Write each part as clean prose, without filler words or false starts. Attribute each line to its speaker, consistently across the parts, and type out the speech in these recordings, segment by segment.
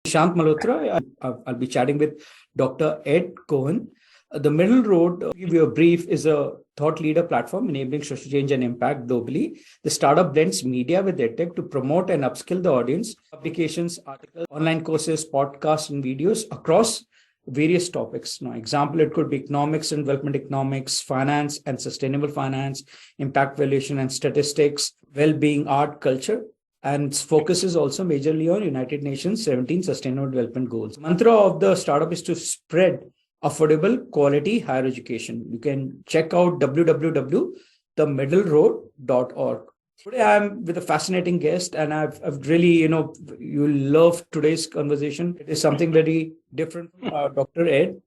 Speaker 1: Nishant Malhotra. I'll be chatting with Dr. Ed Cohen. The Middle Road, to give you a brief, is a thought leader platform enabling social change and impact globally. The startup blends media with edtech to promote and upskill the audience. Publications, articles, online courses, podcasts, and videos across various topics. Now, example, it could be economics and development economics, finance and sustainable finance, impact valuation and statistics, well-being, art, culture. And focus is also majorly on United Nations 17 Sustainable Development Goals. Mantra of the startup is to spread affordable, quality higher education. You can check out www.themiddleroad.org. Today I'm with a fascinating guest, and I've really, you'll love today's conversation. It is something very different from Dr. Ed.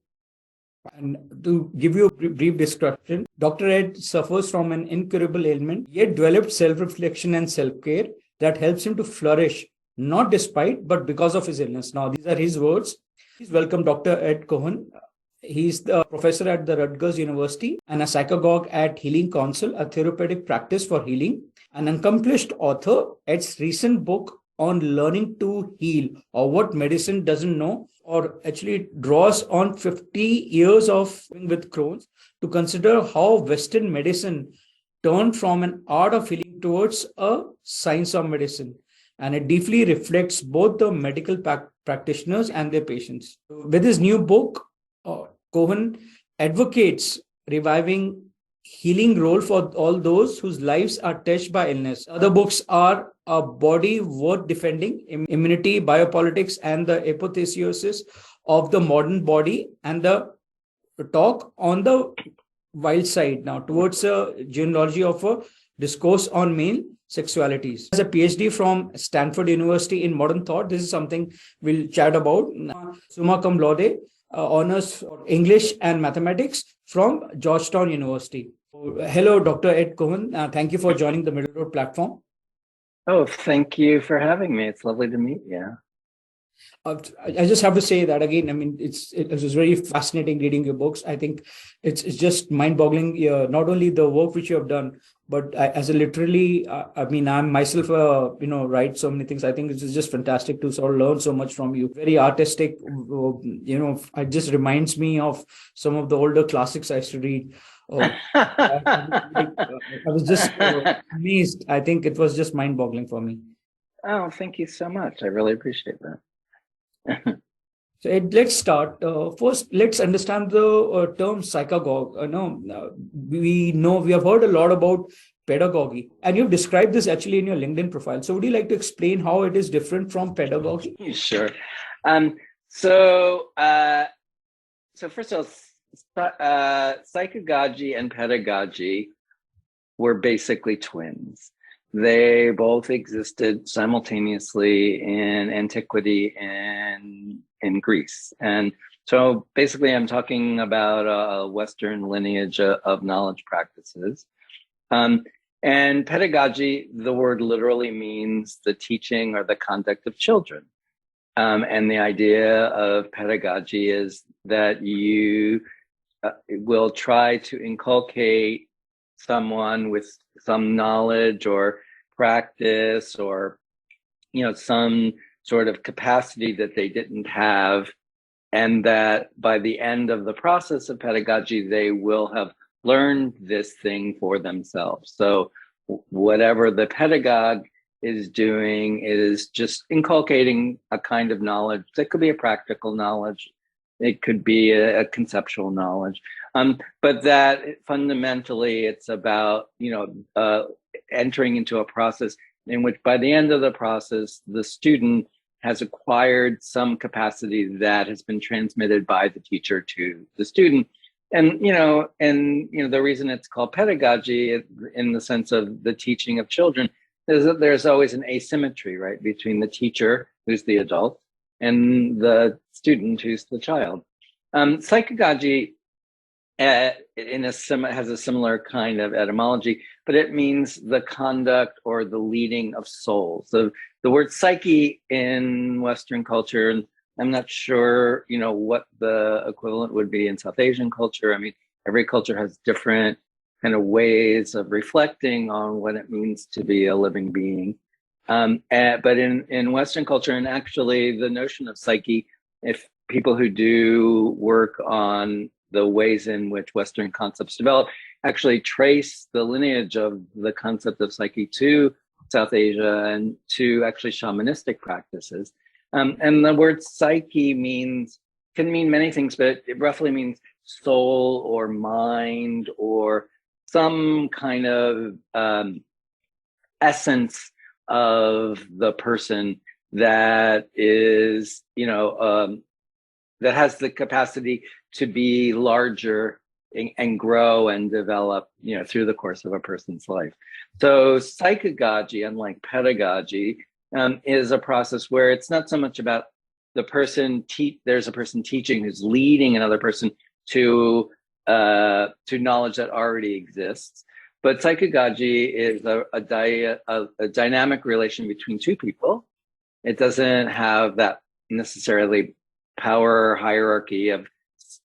Speaker 1: And to give you a brief description, Dr. Ed suffers from an incurable ailment, yet developed self-reflection and self-care that helps him to flourish, not despite, but because of his illness. Now, these are his words. Please welcome Dr. Ed Cohen. He's the professor at the Rutgers University and a psychagogue at Healing Counsel, a therapeutic practice for healing. An accomplished author, Ed's recent book on learning to heal, or what medicine doesn't know, or actually draws on 50 years of with Crohn's to consider how Western medicine turned from an art of healing towards a science of medicine. And it deeply reflects both the medical practitioners and their patients. With his new book, Cohen advocates reviving healing role for all those whose lives are touched by illness. Other books are A Body Worth Defending, Immunity, Biopolitics, and the Apotheosis of the Modern Body, and the talk on the wild side now towards a genealogy of a discourse on male sexualities. As a PhD from Stanford University in modern thought, this is something we'll chat about. Summa cum laude, honors for English and mathematics from Georgetown University. Hello, Dr. Ed Cohen. Thank you for joining the Middle Road platform.
Speaker 2: Oh, thank you for having me. It's lovely to meet you.
Speaker 1: I just have to say that again. I mean, it was very fascinating reading your books. I think it's just mind-boggling. Not only the work which you have done, but as a literally, I'm myself, write so many things. I think it's just fantastic to sort of learn so much from you. Very artistic. It just reminds me of some of the older classics I used to read. I was just amazed. I think it was just mind-boggling for me.
Speaker 2: Oh, thank you so much. I really appreciate that.
Speaker 1: So let's start. First, let's understand the term psychagogue. We have heard a lot about pedagogy, and you've described this actually in your LinkedIn profile. So would you like to explain how it is different from pedagogy?
Speaker 2: Sure. So first of all, psychagogy and pedagogy were basically twins. They both existed simultaneously in antiquity and in Greece. And so basically I'm talking about a Western lineage of knowledge practices. And pedagogy, the word literally means the teaching or the conduct of children. And the idea of pedagogy is that you will try to inculcate someone with some knowledge or practice or some sort of capacity that they didn't have, and that by the end of the process of pedagogy they will have learned this thing for themselves. So whatever the pedagogue is doing is just inculcating a kind of knowledge that could be a practical knowledge, it could be a conceptual knowledge, but that fundamentally it's about entering into a process in which by the end of the process the student has acquired some capacity that has been transmitted by the teacher to the student. And the reason it's called pedagogy in the sense of the teaching of children is that there's always an asymmetry, right, between the teacher, who's the adult, and the student, who's the child. Psychagogy has a similar kind of etymology, but it means the conduct or the leading of souls. So the word psyche in Western culture, and I'm not sure, what the equivalent would be in South Asian culture. I mean, every culture has different kind of ways of reflecting on what it means to be a living being. But in Western culture, and actually the notion of psyche, if people who do work on the ways in which Western concepts develop actually trace the lineage of the concept of psyche to South Asia and to actually shamanistic practices. And the word psyche can mean many things, but it roughly means soul or mind or some kind of essence of the person that is, that has the capacity to be larger and grow and develop, through the course of a person's life. So psychagogy, unlike pedagogy, is a process where it's not so much about the person, there's a person teaching who's leading another person to knowledge that already exists. But psychagogy is a dynamic relation between two people. It doesn't have that necessarily power hierarchy of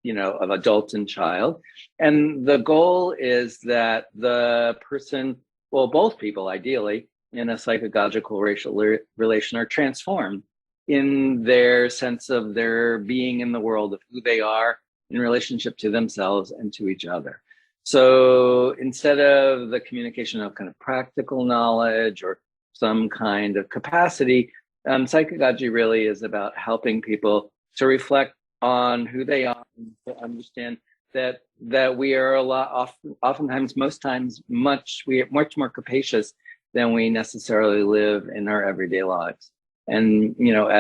Speaker 2: adult and child. And the goal is that the person, well, both people ideally, in a psychagogical racial relation are transformed in their sense of their being in the world, of who they are in relationship to themselves and to each other. So instead of the communication of kind of practical knowledge or some kind of capacity, psychagogy really is about helping people to reflect on who they are, to understand that we are oftentimes, most times, much more capacious than we necessarily live in our everyday lives. And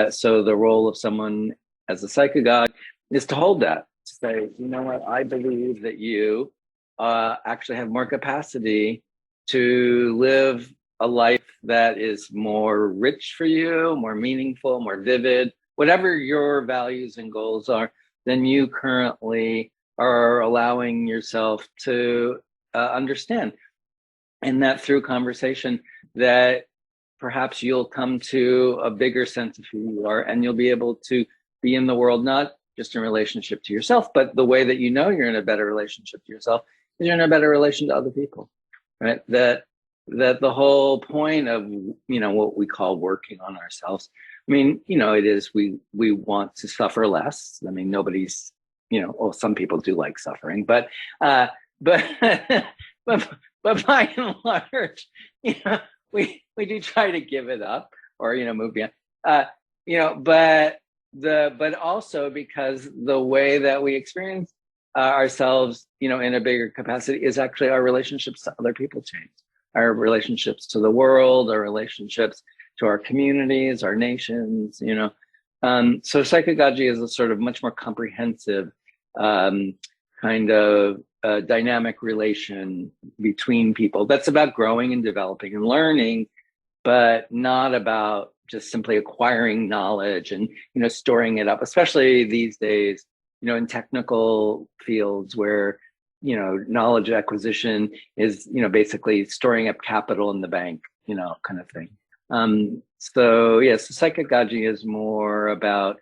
Speaker 2: so the role of someone as a psychagogue is to hold that, to say, you know what, I believe that you actually have more capacity to live a life that is more rich for you, more meaningful, more vivid, whatever your values and goals are, than you currently are allowing yourself to understand. And that through conversation, that perhaps you'll come to a bigger sense of who you are, and you'll be able to be in the world, not just in relationship to yourself, but the way that you're in a better relationship to yourself is you're in a better relation to other people, right? That the whole point of, what we call working on ourselves, it is we want to suffer less. Nobody's, some people do like suffering, but but by and large, we do try to give it up or move beyond. But also because the way that we experience ourselves, in a bigger capacity is actually our relationships to other people change, our relationships to the world, our relationships to our communities, our nations, So psychagogy is a sort of much more comprehensive kind of dynamic relation between people that's about growing and developing and learning, but not about just simply acquiring knowledge and, storing it up, especially these days, in technical fields where, knowledge acquisition is, basically storing up capital in the bank, kind of thing. So psychagogy is more about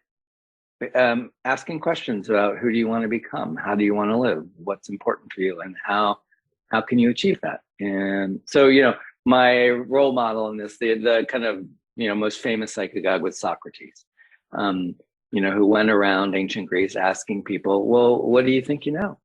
Speaker 2: asking questions about who do you want to become? How do you want to live? What's important for you? And how can you achieve that? And so, my role model in this, the kind of, most famous psychagogue was Socrates, who went around ancient Greece asking people, well, what do you think you know?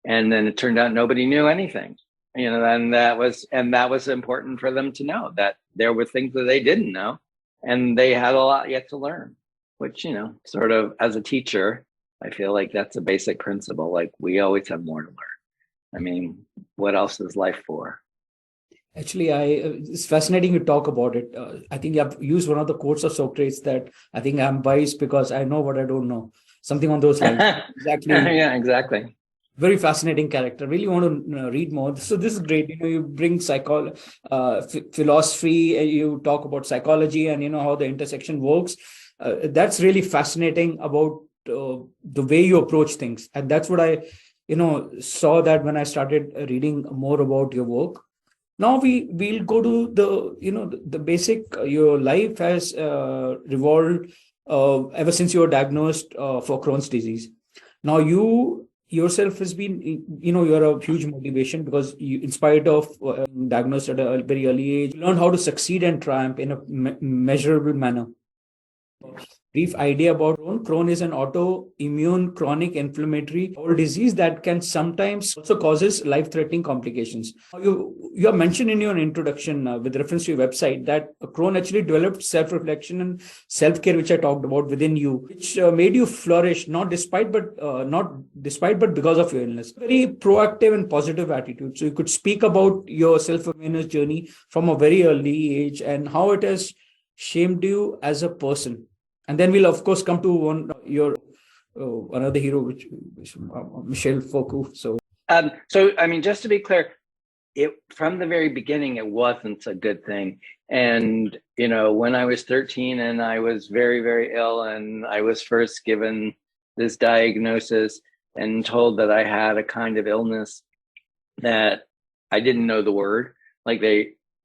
Speaker 2: And then it turned out nobody knew anything, and that was important for them to know that there were things that they didn't know and they had a lot yet to learn, which, sort of as a teacher, I feel like that's a basic principle. Like we always have more to learn. What else is life for?
Speaker 1: Actually, it's fascinating you talk about it. I think you have used one of the quotes of Socrates that I think I'm wise because I know what I don't know. Something on those lines. Exactly.
Speaker 2: Yeah, exactly.
Speaker 1: Very fascinating character. Really want to read more. So this is great. You bring philosophy. You talk about psychology and how the intersection works. That's really fascinating about the way you approach things, and that's what I saw that when I started reading more about your work. Now we'll go to the basic. Your life has revolved ever since you were diagnosed for Crohn's disease. Now you yourself has been, you're a huge motivation because you, in spite of diagnosed at a very early age, you learned how to succeed and triumph in a measurable manner. Brief idea about Crohn. Crohn is an autoimmune chronic inflammatory bowel disease that can sometimes also causes life-threatening complications. You have mentioned in your introduction with reference to your website that Crohn actually developed self-reflection and self-care, which I talked about within you, which made you flourish not despite but because of your illness. Very proactive and positive attitude. So you could speak about your self-awareness journey from a very early age and how it has shaped you as a person. And then we'll, of course, come to another hero, which Michel Foucault. So
Speaker 2: I mean, just to be clear, from the very beginning, it wasn't a good thing. And, when I was 13 and I was very, very ill, and I was first given this diagnosis and told that I had a kind of illness that I didn't know the word,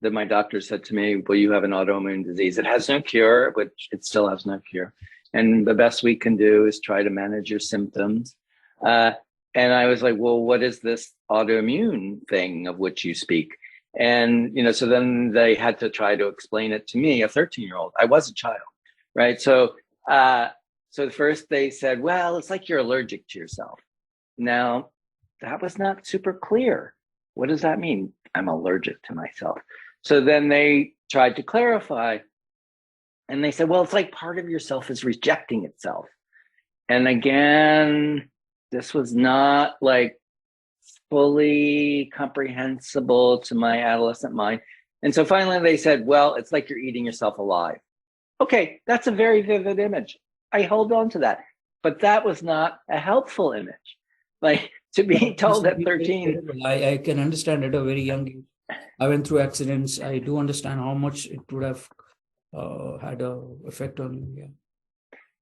Speaker 2: that my doctor said to me, well, you have an autoimmune disease. It has no cure, which it still has no cure. And the best we can do is try to manage your symptoms. And I was like, well, what is this autoimmune thing of which you speak? And, so then they had to try to explain it to me, a 13-year-old. I was a child, right? So first they said, well, it's like you're allergic to yourself. Now, that was not super clear. What does that mean? I'm allergic to myself. So then they tried to clarify, and they said, well, it's like part of yourself is rejecting itself. And again, this was not fully comprehensible to my adolescent mind. And so finally they said, well, it's like you're eating yourself alive. Okay, that's a very vivid image. I hold on to that. But that was not a helpful image. To be told at 13.
Speaker 1: I can understand at a very young age. I went through accidents. I do understand how much it would have had an effect on you. Yeah.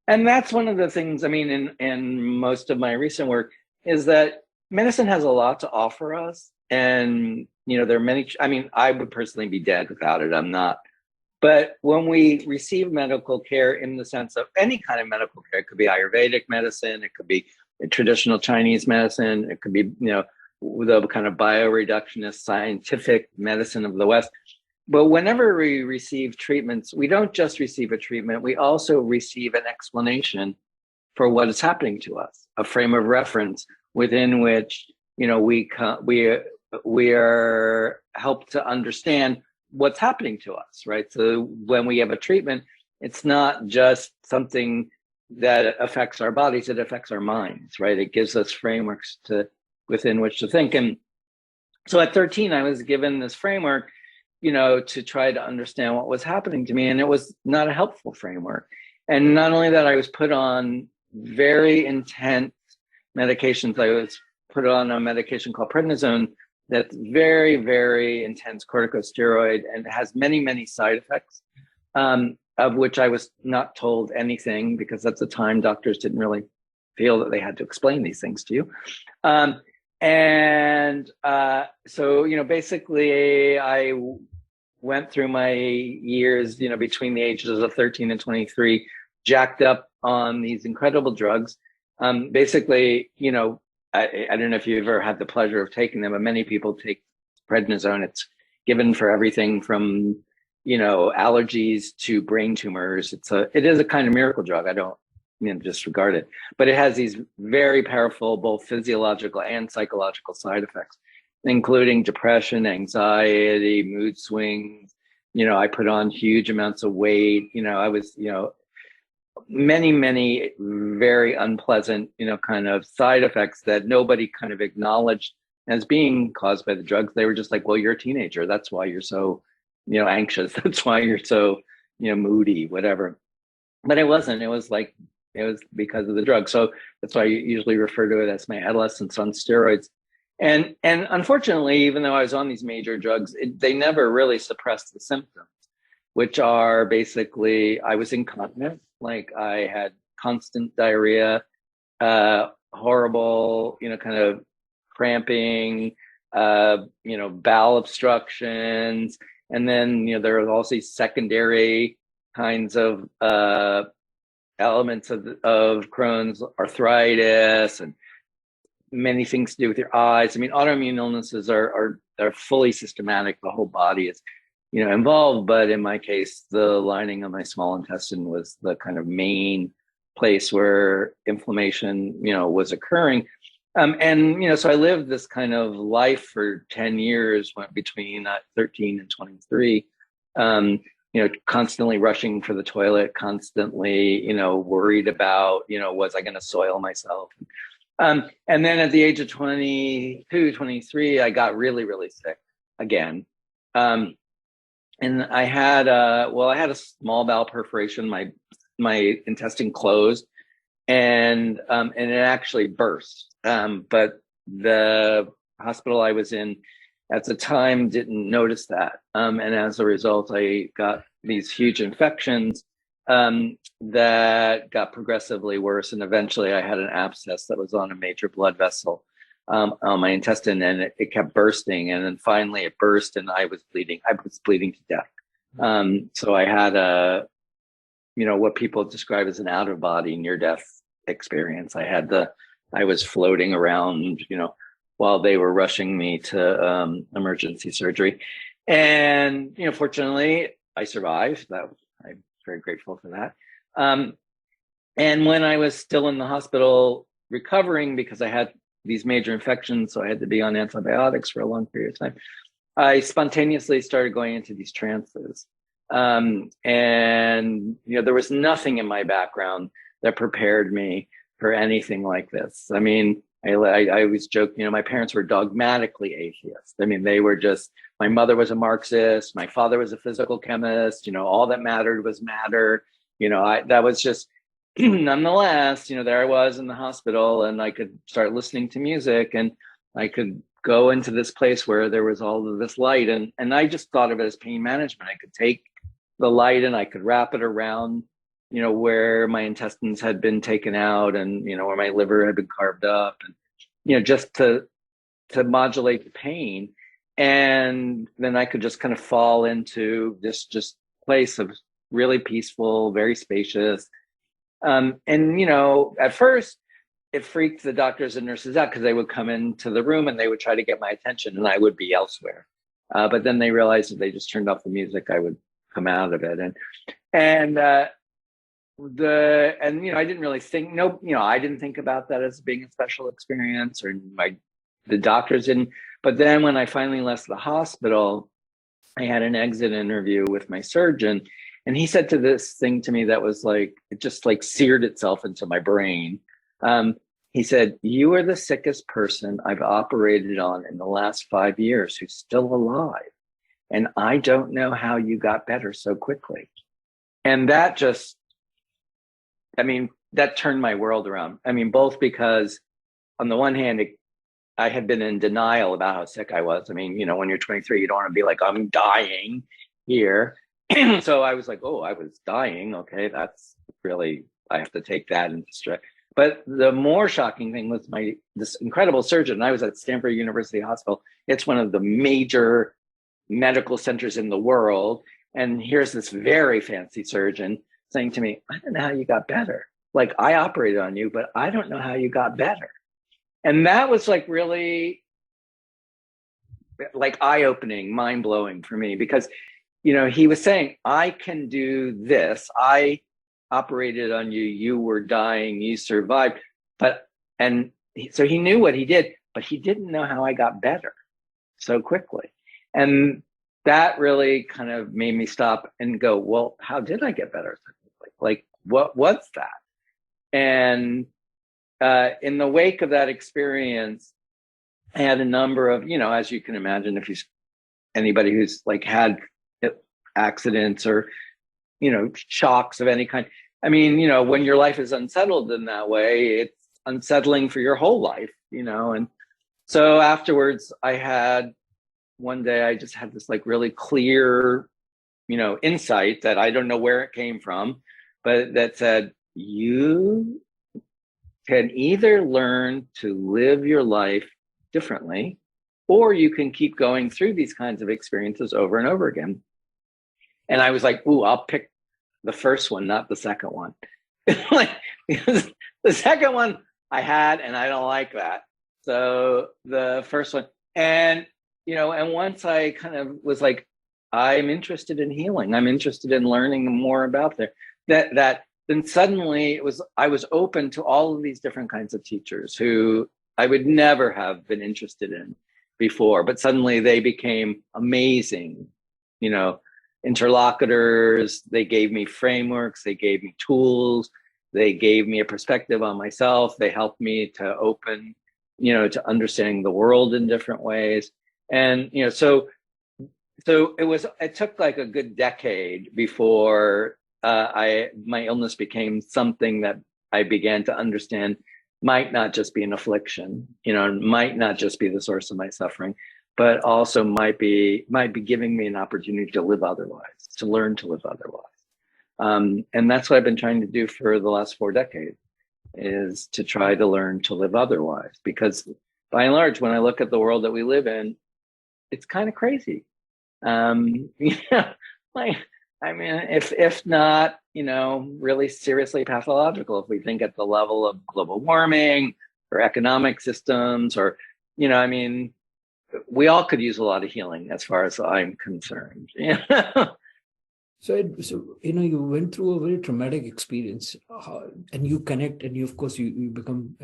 Speaker 2: And that's one of the things, in most of my recent work, is that medicine has a lot to offer us. And, there are many, I would personally be dead without it. I'm not. But when we receive medical care in the sense of any kind of medical care, it could be Ayurvedic medicine, it could be traditional Chinese medicine, it could be, the kind of bioreductionist scientific medicine of the West. But whenever we receive treatments, we don't just receive a treatment, we also receive an explanation for what is happening to us, a frame of reference within which, we are helped to understand what's happening to us, right? So when we have a treatment, it's not just something that affects our bodies, it affects our minds, right? It gives us frameworks within which to think. And so at 13, I was given this framework, to try to understand what was happening to me. And it was not a helpful framework. And not only that, I was put on very intense medications. I was put on a medication called prednisone that's very, very intense corticosteroid and has many, many side effects, of which I was not told anything because at the time doctors didn't really feel that they had to explain these things to you. So, basically I went through my years, between the ages of 13 and 23, jacked up on these incredible drugs. Basically, I don't know if you've ever had the pleasure of taking them, but many people take prednisone. It's given for everything from, allergies to brain tumors. It is a kind of miracle drug. I don't disregard it, but it has these very powerful, both physiological and psychological side effects, including depression, anxiety, mood swings. I put on huge amounts of weight. I was, many, many very unpleasant, kind of side effects that nobody kind of acknowledged as being caused by the drugs. They were just like, well, you're a teenager. That's why you're so, anxious. That's why you're so, moody, whatever. But it wasn't. It was because of the drug. So that's why I usually refer to it as my adolescence on steroids. And unfortunately, even though I was on these major drugs, they never really suppressed the symptoms, which are basically, I was incontinent. I had constant diarrhea, horrible, kind of cramping, bowel obstructions. And then, there are also these secondary kinds of elements of Crohn's, arthritis and many things to do with your eyes. I mean, autoimmune illnesses are fully systematic. The whole body is, involved. But in my case, the lining of my small intestine was the kind of main place where inflammation, was occurring. So I lived this kind of life for 10 years, went between 13 and 23, constantly rushing for the toilet, constantly, worried about, was I going to soil myself? And then at the age of 22, 23, I got really, really sick again. And I had a small bowel perforation. My intestine closed, and it actually burst. But the hospital I was in at the time didn't notice that. And as a result, I got these huge infections that got progressively worse. And eventually I had an abscess that was on a major blood vessel on my intestine, and it kept bursting. And then finally it burst, and I was bleeding. I was bleeding to death. So I had what people describe as an out-of-body near-death experience. I was floating around, while they were rushing me to emergency surgery. And, fortunately, I survived. I'm very grateful for that. And when I was still in the hospital recovering, because I had these major infections, so I had to be on antibiotics for a long period of time, I spontaneously started going into these trances. And, there was nothing in my background that prepared me for anything like this. I mean, I always joke, my parents were dogmatically atheists. I mean, they were just, my mother was a Marxist, my father was a physical chemist, all that mattered was matter. That was just, nonetheless, there I was in the hospital, and I could start listening to music, and I could go into this place where there was all of this light. And I just thought of it as pain management. I could take the light and I could wrap it around, where my intestines had been taken out, and, where my liver had been carved up, and, just to modulate the pain. And then I could just kind of fall into this just place of really peaceful, very spacious. At first it freaked the doctors and nurses out, because they would come into the room and they would try to get my attention, and I would be elsewhere. But then they realized if they just turned off the music, I would come out of it. I didn't really think, I didn't think about that as being a special experience, or the doctors didn't. But then when I finally left the hospital, I had an exit interview with my surgeon, and he said this thing to me that was like, it just like seared itself into my brain. He said, "You are the sickest person I've operated on in the last 5 years who's still alive. And I don't know how you got better so quickly." And that just, that turned my world around. Both because on the one hand, I had been in denial about how sick I was. When you're 23, you don't want to be like, I'm dying here. So I was like, oh, I was dying. Okay, that's really, I have to take that into stride. But the more shocking thing was this incredible surgeon. I was at Stanford University Hospital. It's one of the major medical centers in the world. And here's this very fancy surgeon saying to me, "I don't know how you got better. Like, I operated on you, but I don't know how you got better." And that was like really like eye-opening, mind-blowing for me, because, he was saying, I can do this. I operated on you. You were dying. You survived. So he knew what he did, but he didn't know how I got better so quickly. And that really kind of made me stop and go, well, how did I get better so quickly? Like, what was that? And in the wake of that experience, I had a number of, as you can imagine, if anybody who's like had accidents or, shocks of any kind. When your life is unsettled in that way, it's unsettling for your whole life, And so afterwards, one day I just had this like really clear, insight that I don't know where it came from, but that said, you can either learn to live your life differently, or you can keep going through these kinds of experiences over and over again. And I was like, ooh, I'll pick the first one, not the second one. Because the second one I had, and I don't like that. So the first one, and and once I kind of was like, I'm interested in healing. I'm interested in learning more about that. Then suddenly I was open to all of these different kinds of teachers who I would never have been interested in before, but suddenly they became amazing, interlocutors. They gave me frameworks, they gave me tools, they gave me a perspective on myself. They helped me to open, to understanding the world in different ways. And, so it took like a good decade before my illness became something that I began to understand might not just be an affliction, might not just be the source of my suffering, but also might be giving me an opportunity to live otherwise, to learn to live otherwise. And that's what I've been trying to do for the last 4 decades, is to try to learn to live otherwise. Because by and large, when I look at the world that we live in, it's kind of crazy. If not, really seriously pathological, if we think at the level of global warming or economic systems, or, we all could use a lot of healing as far as I'm concerned.
Speaker 1: So you went through a very traumatic experience, and you connect, and of course you become,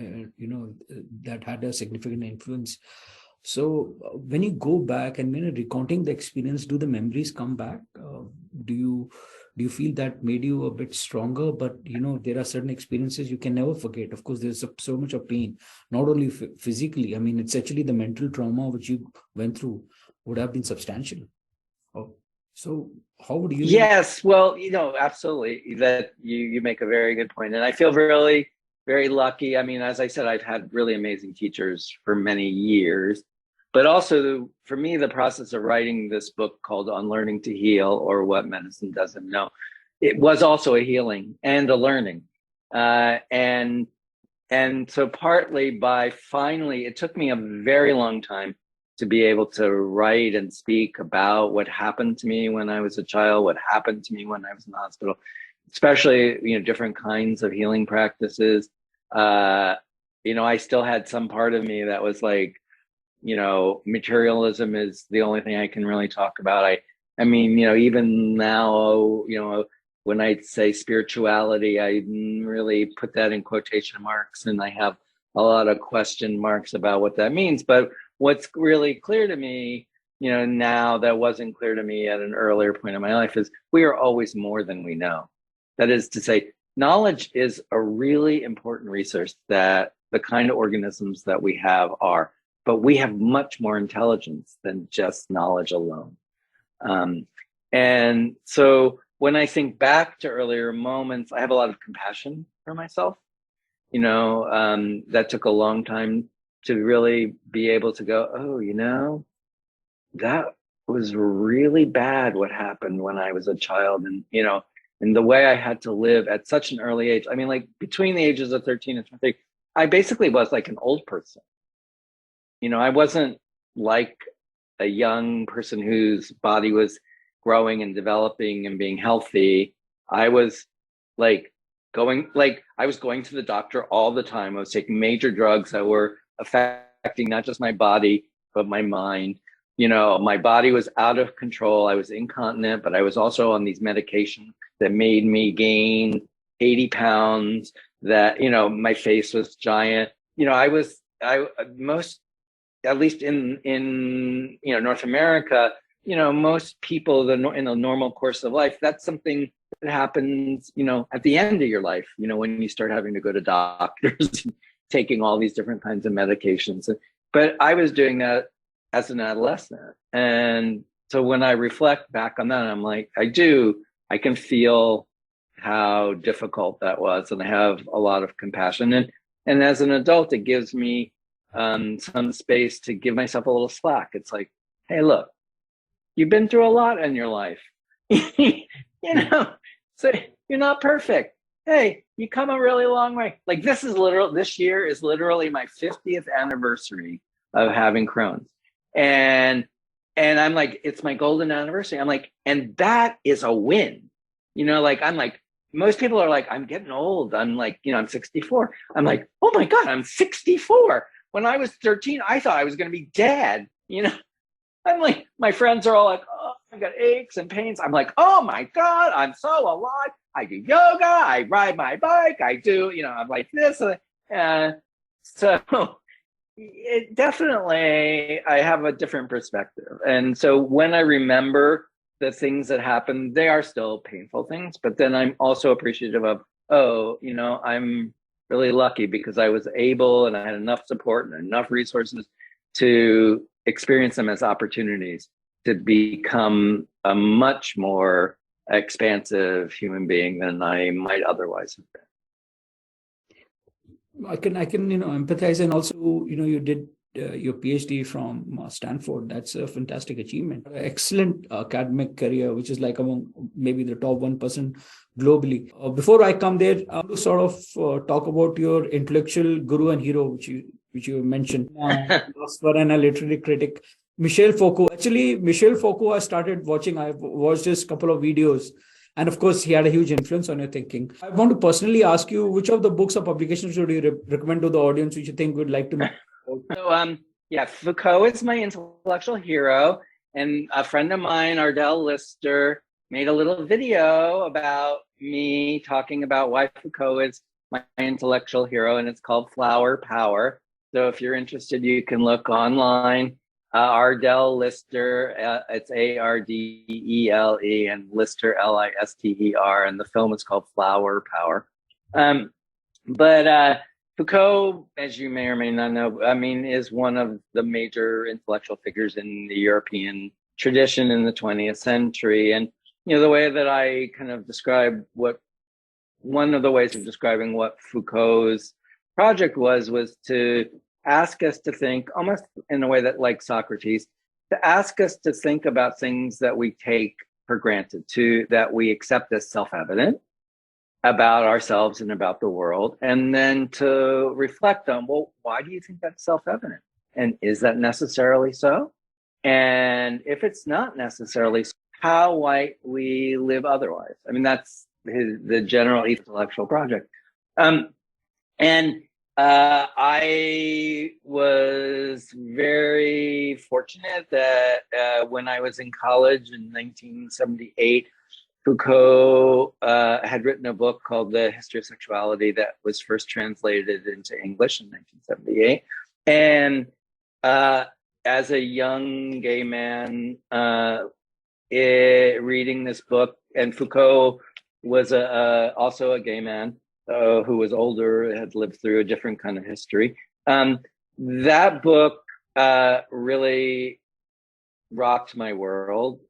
Speaker 1: that had a significant influence. So when you go back and recounting the experience, do the memories come back? Do you feel that made you a bit stronger? But there are certain experiences you can never forget. Of course, there's so much of pain, not only physically. I mean, it's actually the mental trauma which you went through would have been substantial. Oh, so how would you?
Speaker 2: Yes, well, absolutely. That you make a very good point, and I feel really, very lucky. I mean, as I said, I've had really amazing teachers for many years. But also, for me, the process of writing this book called On Learning to Heal, or What Medicine Doesn't Know, it was also a healing and a learning. And so partly it took me a very long time to be able to write and speak about what happened to me when I was a child, what happened to me when I was in the hospital, especially, different kinds of healing practices. I still had some part of me that was like, materialism is the only thing I can really talk about. I mean, even now, when I say spirituality, I really put that in quotation marks, and I have a lot of question marks about what that means. But what's really clear to me, now that wasn't clear to me at an earlier point in my life, is we are always more than we know. That is to say, knowledge is a really important resource that the kind of organisms that we have are. But we have much more intelligence than just knowledge alone. And so when I think back to earlier moments, I have a lot of compassion for myself. That took a long time to really be able to go, oh, that was really bad what happened when I was a child. And the way I had to live at such an early age. I mean, like between the ages of 13 and 23, I basically was like an old person. I wasn't like a young person whose body was growing and developing and being healthy. I was going to the doctor all the time. I was taking major drugs that were affecting not just my body, but my mind. My body was out of control. I was incontinent, but I was also on these medications that made me gain 80 pounds, that, my face was giant. At least in North America, most people in the normal course of life, that's something that happens, at the end of your life, when you start having to go to doctors, taking all these different kinds of medications. But I was doing that as an adolescent. And so when I reflect back on that, I'm like, I can feel how difficult that was. And I have a lot of compassion. And as an adult, it gives me some space to give myself a little slack. It's like, hey, look, you've been through a lot in your life, so you're not perfect. Hey, you come a really long way. Like this year is literally my 50th anniversary of having Crohn's. And I'm like, it's my golden anniversary. I'm like, and that is a win. I'm like, most people are like, I'm getting old. I'm like, I'm 64. I'm like, oh my God, I'm 64. when I was 13, I thought I was going to be dead. I'm like, my friends are all like, oh, I got aches and pains. I'm like, oh my God, I'm so alive. I do yoga, I ride my bike, I do, I'm like this. So it definitely, I have a different perspective. And so when I remember the things that happened, they are still painful things, but then I'm also appreciative of, I'm really lucky because I was able and I had enough support and enough resources to experience them as opportunities to become a much more expansive human being than I might otherwise have been.
Speaker 1: I can empathize, and also you did your PhD from Stanford. That's a fantastic achievement. Excellent academic career, which is like among maybe the top 1% globally. Before I come there, I want to sort of talk about your intellectual guru and hero, which you mentioned, philosopher and a literary critic, Michel Foucault. Actually, Michel Foucault, I started watching. I watched just a couple of videos. And of course, he had a huge influence on your thinking. I want to personally ask you, which of the books or publications would you recommend to the audience which you think would like to know?
Speaker 2: So, Foucault is my intellectual hero. And a friend of mine, Ardell Lister, made a little video about me talking about why Foucault is my intellectual hero, and it's called Flower Power. So if you're interested, you can look online. Ardell Lister, it's Ardele, and Lister, Lister, and the film is called Flower Power. But Foucault, as you may or may not know, is one of the major intellectual figures in the European tradition in the 20th century. And, the way that I kind of describe one of the ways of describing what Foucault's project was to ask us to think, almost in a way that, like Socrates, to ask us to think about things that we take for granted, that we accept as self-evident about ourselves and about the world, and then to reflect on, well, why do you think that's self-evident? And is that necessarily so? And if it's not necessarily so, how might we live otherwise? That's the general intellectual project. I was very fortunate that when I was in college in 1978, Foucault had written a book called The History of Sexuality that was first translated into English in 1978. And as a young gay man reading this book, and Foucault was also a gay man, who was older, had lived through a different kind of history. That book really rocked my world.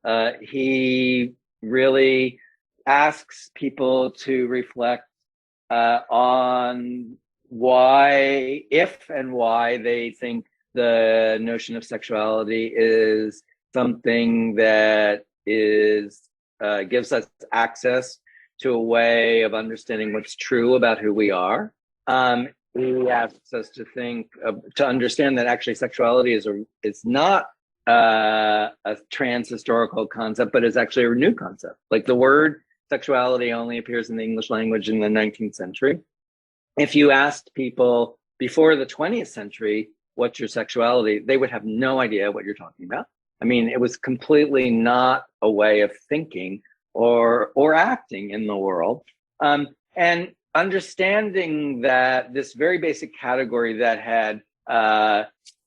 Speaker 2: He really asks people to reflect on why they think the notion of sexuality is something that gives us access to a way of understanding what's true about who we are. He asks us to think, to understand that actually sexuality is not a trans-historical concept, but is actually a new concept. Like the word sexuality only appears in the English language in the 19th century. If you asked people before the 20th century, what's your sexuality, they would have no idea what you're talking about. It was completely not a way of thinking or acting in the world. And understanding that this very basic category that had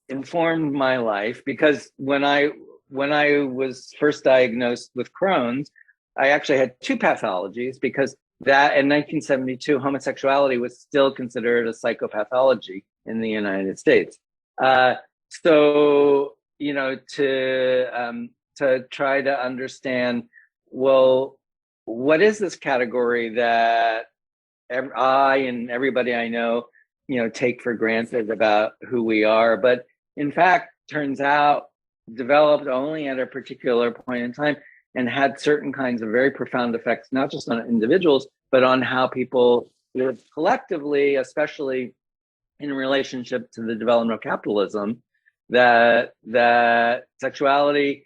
Speaker 2: informed my life, because when I was first diagnosed with Crohn's, I actually had two pathologies, because that in 1972, homosexuality was still considered a psychopathology in the United States. So, to try to understand, well, what is this category that I and everybody I know, take for granted about who we are, but in fact, turns out developed only at a particular point in time and had certain kinds of very profound effects, not just on individuals, but on how people live collectively, especially in relationship to the development of capitalism, that sexuality,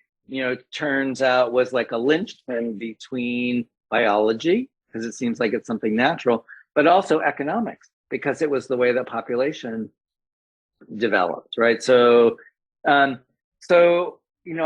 Speaker 2: turns out was like a linchpin between biology, because it seems like it's something natural, but also economics, because it was the way that population developed, right? So, I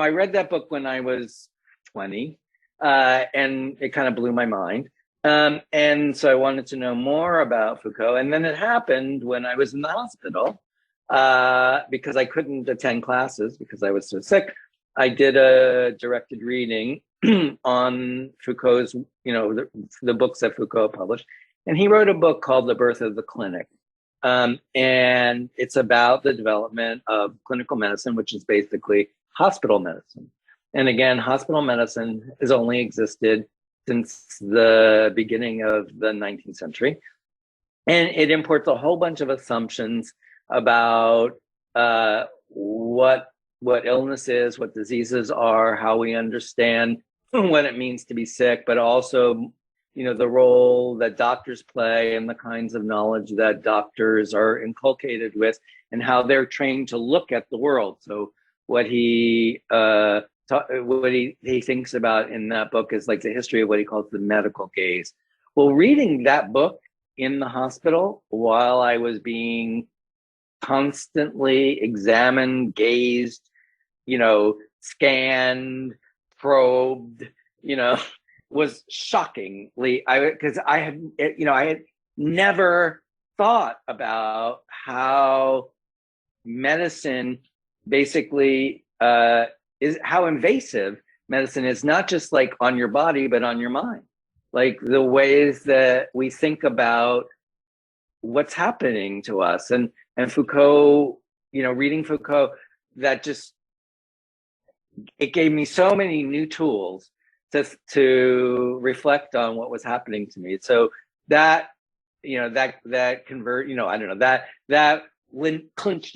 Speaker 2: read that book when I was 20, and it kind of blew my mind. And so I wanted to know more about Foucault. And then it happened when I was in the hospital, because I couldn't attend classes because I was so sick. I did a directed reading on Foucault's, the books that Foucault published. And he wrote a book called The Birth of the Clinic. And it's about the development of clinical medicine, which is basically hospital medicine. And again, hospital medicine has only existed since the beginning of the 19th century. And it imports a whole bunch of assumptions about what illness is, what diseases are, how we understand what it means to be sick, but also, the role that doctors play and the kinds of knowledge that doctors are inculcated with and how they're trained to look at the world. So what he thinks about in that book is like the history of what he calls the medical gaze. Well, reading that book in the hospital while I was being constantly examined, gazed, scanned, probed, was shockingly, because I had never thought about how medicine basically is, how invasive medicine is, not just like on your body, but on your mind. Like the ways that we think about what's happening to us. And Foucault, reading Foucault, it gave me so many new tools to reflect on what was happening to me. So that clinched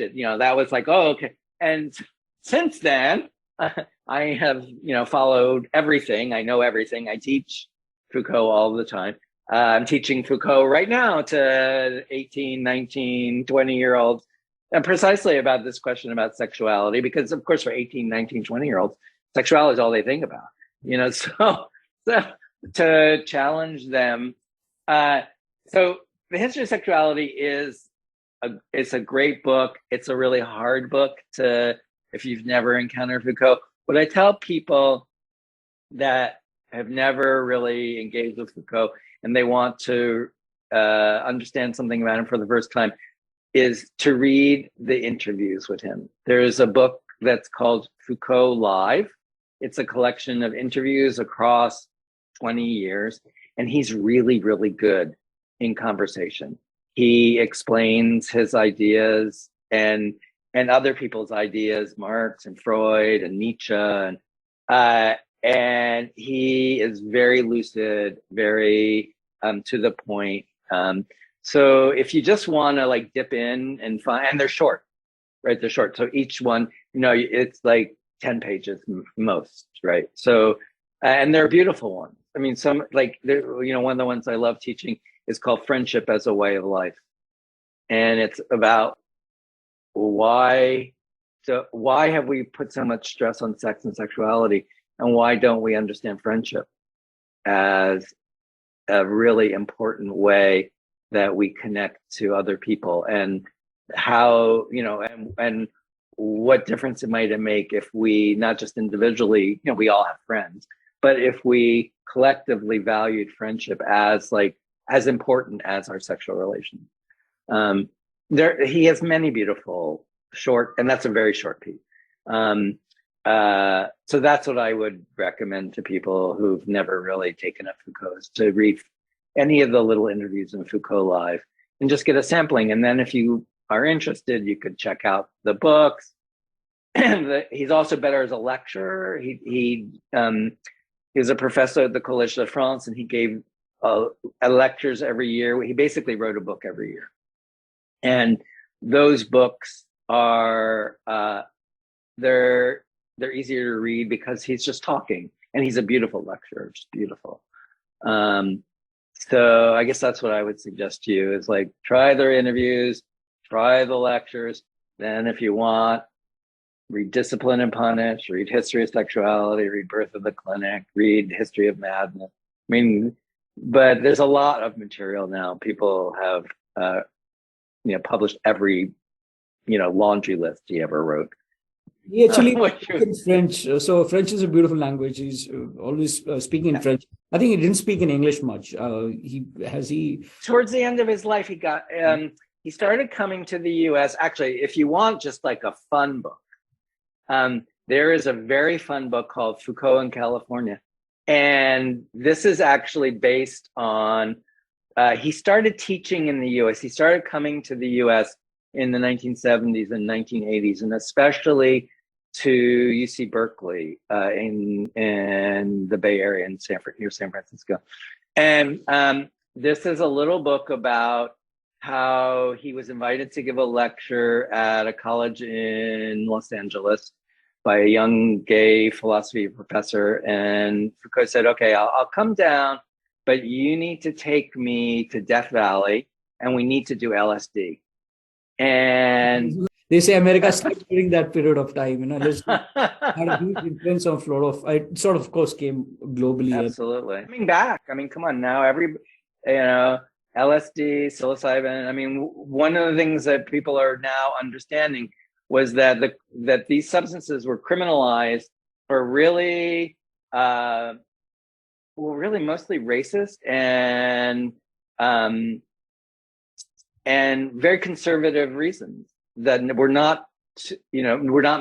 Speaker 2: it, that was like, oh, okay. And since then, I have, followed everything. I know everything. I teach Foucault all the time. I'm teaching Foucault right now to 18, 19, 20-year-olds, and precisely about this question about sexuality, because of course for 18, 19, 20-year-olds, sexuality is all they think about, so to challenge them. So The History of Sexuality is it's a great book. It's a really hard book if you've never encountered Foucault. What I tell people that have never really engaged with Foucault and they want to understand something about him for the first time is to read the interviews with him. There's a book that's called Foucault Live. It's a collection of interviews across 20 years, and he's really, really good in conversation. He explains his ideas and other people's ideas, Marx and Freud and Nietzsche, and he is very lucid, very to the point. So if you just want to like dip in and find, and they're short, right? They're short. So each one, it's like 10 pages most, right? So, and they're beautiful ones. I mean, some like, one of the ones I love teaching is called Friendship as a Way of Life. And it's about why have we put so much stress on sex and sexuality, and why don't we understand friendship as a really important way that we connect to other people, and how, and what difference it might make if we, not just individually, we all have friends, but if we collectively valued friendship as important as our sexual relations. He has many beautiful short, and that's a very short piece. So that's what I would recommend to people who've never really taken up Foucault, is to read any of the little interviews in Foucault Live and just get a sampling. And then if you are interested, you could check out the books. He's also better as a lecturer. He was a professor at the Collège de France, and he gave lectures every year. He basically wrote a book every year. And those books are, they're easier to read because he's just talking, and he's a beautiful lecturer, just beautiful. So I guess that's what I would suggest to you, is like, try their interviews, try the lectures. Then if you want, read Discipline and Punish, read History of Sexuality, read Birth of the Clinic, read History of Madness. I mean, but there's a lot of material now. People have, published every, laundry list he ever wrote.
Speaker 1: He actually spoke in French. So French is a beautiful language. He's always speaking in French. I think he didn't speak in English much. He
Speaker 2: towards the end of his life, he started coming to the US. Actually, if you want just like a fun book, there is a very fun book called Foucault in California. And this is actually based on, he started teaching in the US. He started coming to the US in the 1970s and 1980s, and especially to UC Berkeley in the Bay Area in near San Francisco. And this is a little book about how he was invited to give a lecture at a college in Los Angeles by a young gay philosophy professor. And Foucault said, okay, I'll come down, but you need to take me to Death Valley and we need to do LSD. And
Speaker 1: they say America started during that period of time, LSD had a huge influence on a lot of, it sort of course came globally.
Speaker 2: Absolutely. Coming back, come on now, LSD, psilocybin. One of the things that people are now understanding was that that these substances were criminalized for really mostly racist and very conservative reasons that were not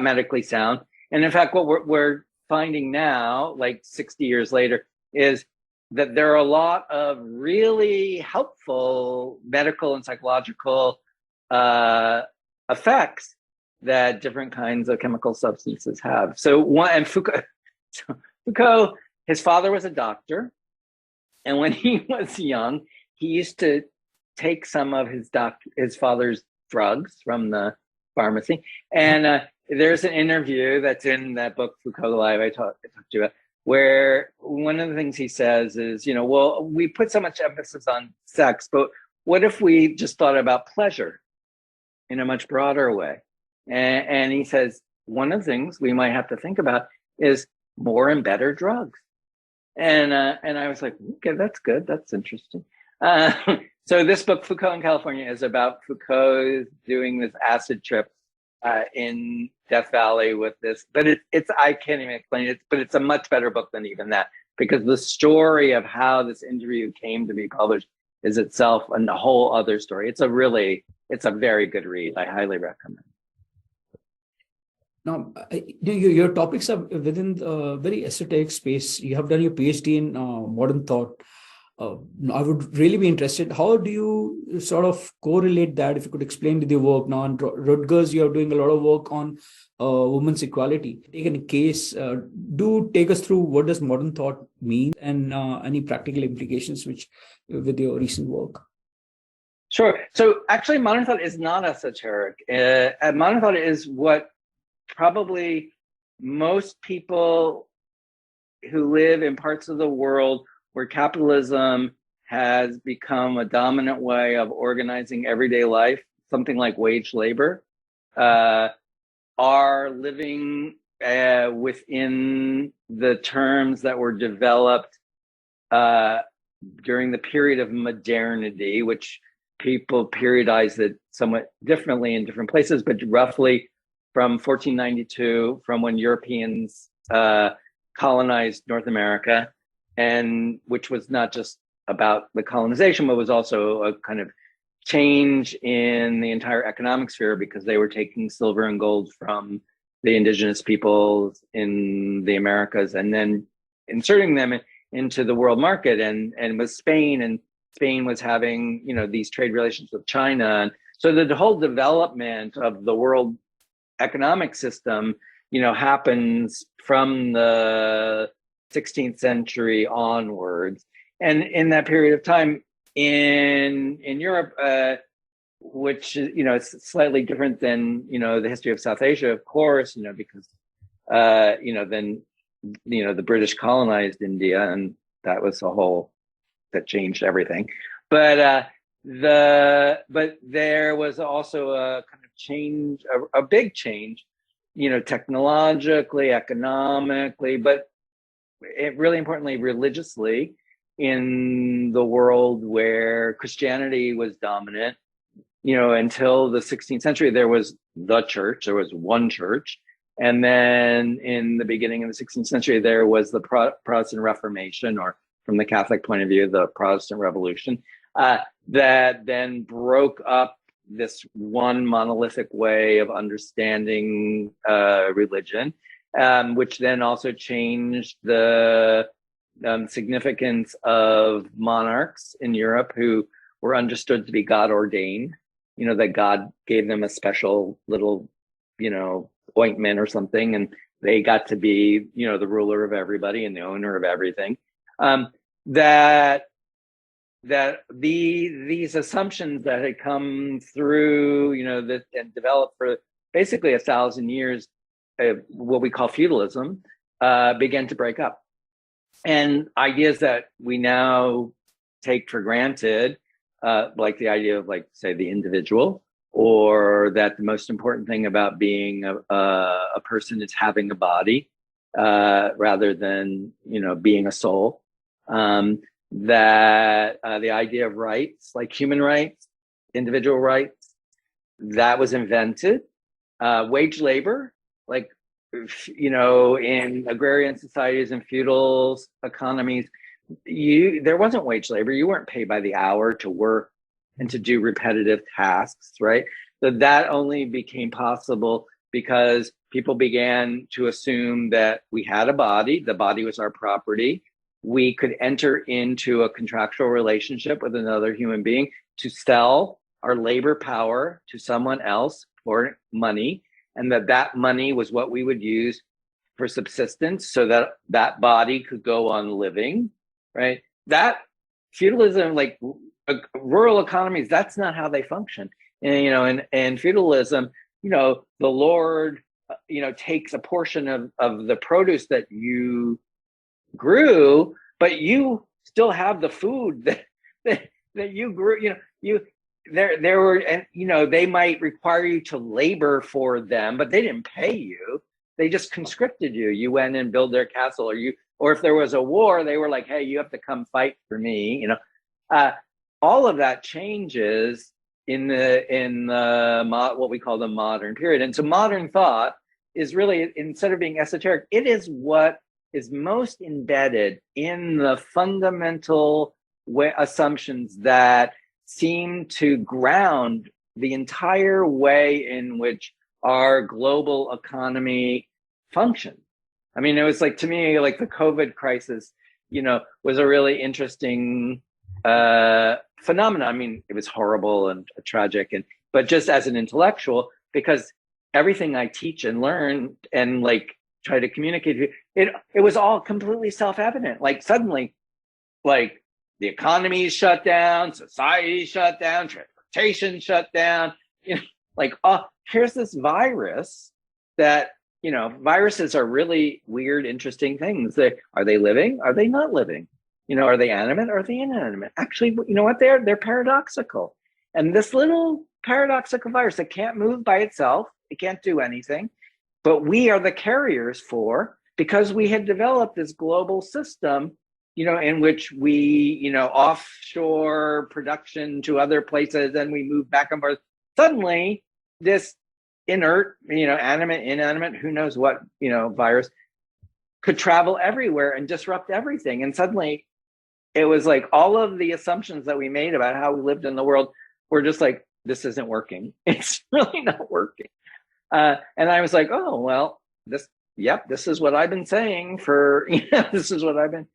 Speaker 2: medically sound. And in fact, what we're finding now, like 60 years later, is that there are a lot of really helpful medical and psychological effects that different kinds of chemical substances have. Foucault, his father was a doctor. And when he was young, he used to take some of his father's drugs from the pharmacy. And there's an interview that's in that book, Foucault Live, I talked to you about, where one of the things he says is, well, we put so much emphasis on sex, but what if we just thought about pleasure in a much broader way? And he says, one of the things we might have to think about is more and better drugs. And I was like, okay, that's good. That's interesting. So this book, Foucault in California, is about Foucault doing this acid trip in Death Valley with this, but it's I can't even explain it, but it's a much better book than even that, because the story of how this interview came to be published is itself a whole other story. It's a very good read. I highly recommend.
Speaker 1: Now, your topics are within the very esoteric space. You have done your PhD in modern thought. I would really be interested. How do you sort of correlate that? If you could explain with your work now on Rutgers, you are doing a lot of work on women's equality. Take a case. Do take us through what does modern thought mean and any practical implications with your recent work.
Speaker 2: Sure. So actually, modern thought is not esoteric. Modern thought is what probably most people who live in parts of the world where capitalism has become a dominant way of organizing everyday life, something like wage labor, are living within the terms that were developed during the period of modernity, which people periodize it somewhat differently in different places, but roughly from 1492, from when Europeans colonized North America, and which was not just about the colonization, but was also a kind of change in the entire economic sphere, because they were taking silver and gold from the indigenous peoples in the Americas and then inserting them into the world market. And with Spain, and Spain was having, these trade relations with China. And so the whole development of the world economic system, happens from the 16th century onwards. And in that period of time in Europe, which is slightly different than the history of South Asia, of course, because then the British colonized India, and that was that changed everything. But there was also a kind of change, a big change, technologically, economically, but really importantly, religiously, in the world where Christianity was dominant. until the 16th century, there was the church, there was one church. And then in the beginning of the 16th century, there was the Protestant Reformation, or from the Catholic point of view, the Protestant Revolution, that then broke up this one monolithic way of understanding religion, which then also changed the significance of monarchs in Europe who were understood to be God ordained, that God gave them a special little, ointment or something, and they got to be, the ruler of everybody and the owner of everything. That these assumptions that had come through, that and developed for basically 1,000 years, what we call feudalism, began to break up. And ideas that we now take for granted, like the idea of, say, the individual, or that the most important thing about being a person is having a body rather than, being a soul. That the idea of rights, like human rights, individual rights, that was invented. Wage labor, in agrarian societies and feudal economies, there wasn't wage labor. You weren't paid by the hour to work and to do repetitive tasks, right? That only became possible because people began to assume that we had a body, the body was our property. We could enter into a contractual relationship with another human being to sell our labor power to someone else for money, and that money was what we would use for subsistence so that body could go on living, right? That feudalism, rural economies, that's not how they function. And, and feudalism, the Lord, takes a portion of the produce that you grew, but you still have the food that you grew. There were, and they might require you to labor for them, but they didn't pay you. They just conscripted you. You went and built their castle, or if there was a war, they were like, hey, you have to come fight for me. All of that changes in what we call the modern period. And so modern thought is really, instead of being esoteric, it is what is most embedded in the fundamental assumptions that seem to ground the entire way in which our global economy functions. I mean, it was to me, the COVID crisis, was a really interesting phenomenon. I mean, it was horrible and tragic, but just as an intellectual, because everything I teach and learn and try to communicate, it was all completely self-evident. Suddenly, the economy is shut down, society is shut down, transportation shut down. Here's this virus that, viruses are really weird, interesting things. Are they living? Are they not living? Are they animate? Or are they inanimate? Actually, you know what? They're paradoxical. And this little paradoxical virus that can't move by itself, it can't do anything, but we are the carriers because we had developed this global system, in which we, offshore production to other places, and we move back and forth. Suddenly, this inert, animate, inanimate, who knows what, virus could travel everywhere and disrupt everything. And suddenly it was all of the assumptions that we made about how we lived in the world were just this isn't working. It's really not working. And I was oh, well, this is what I've been saying this is what I've been.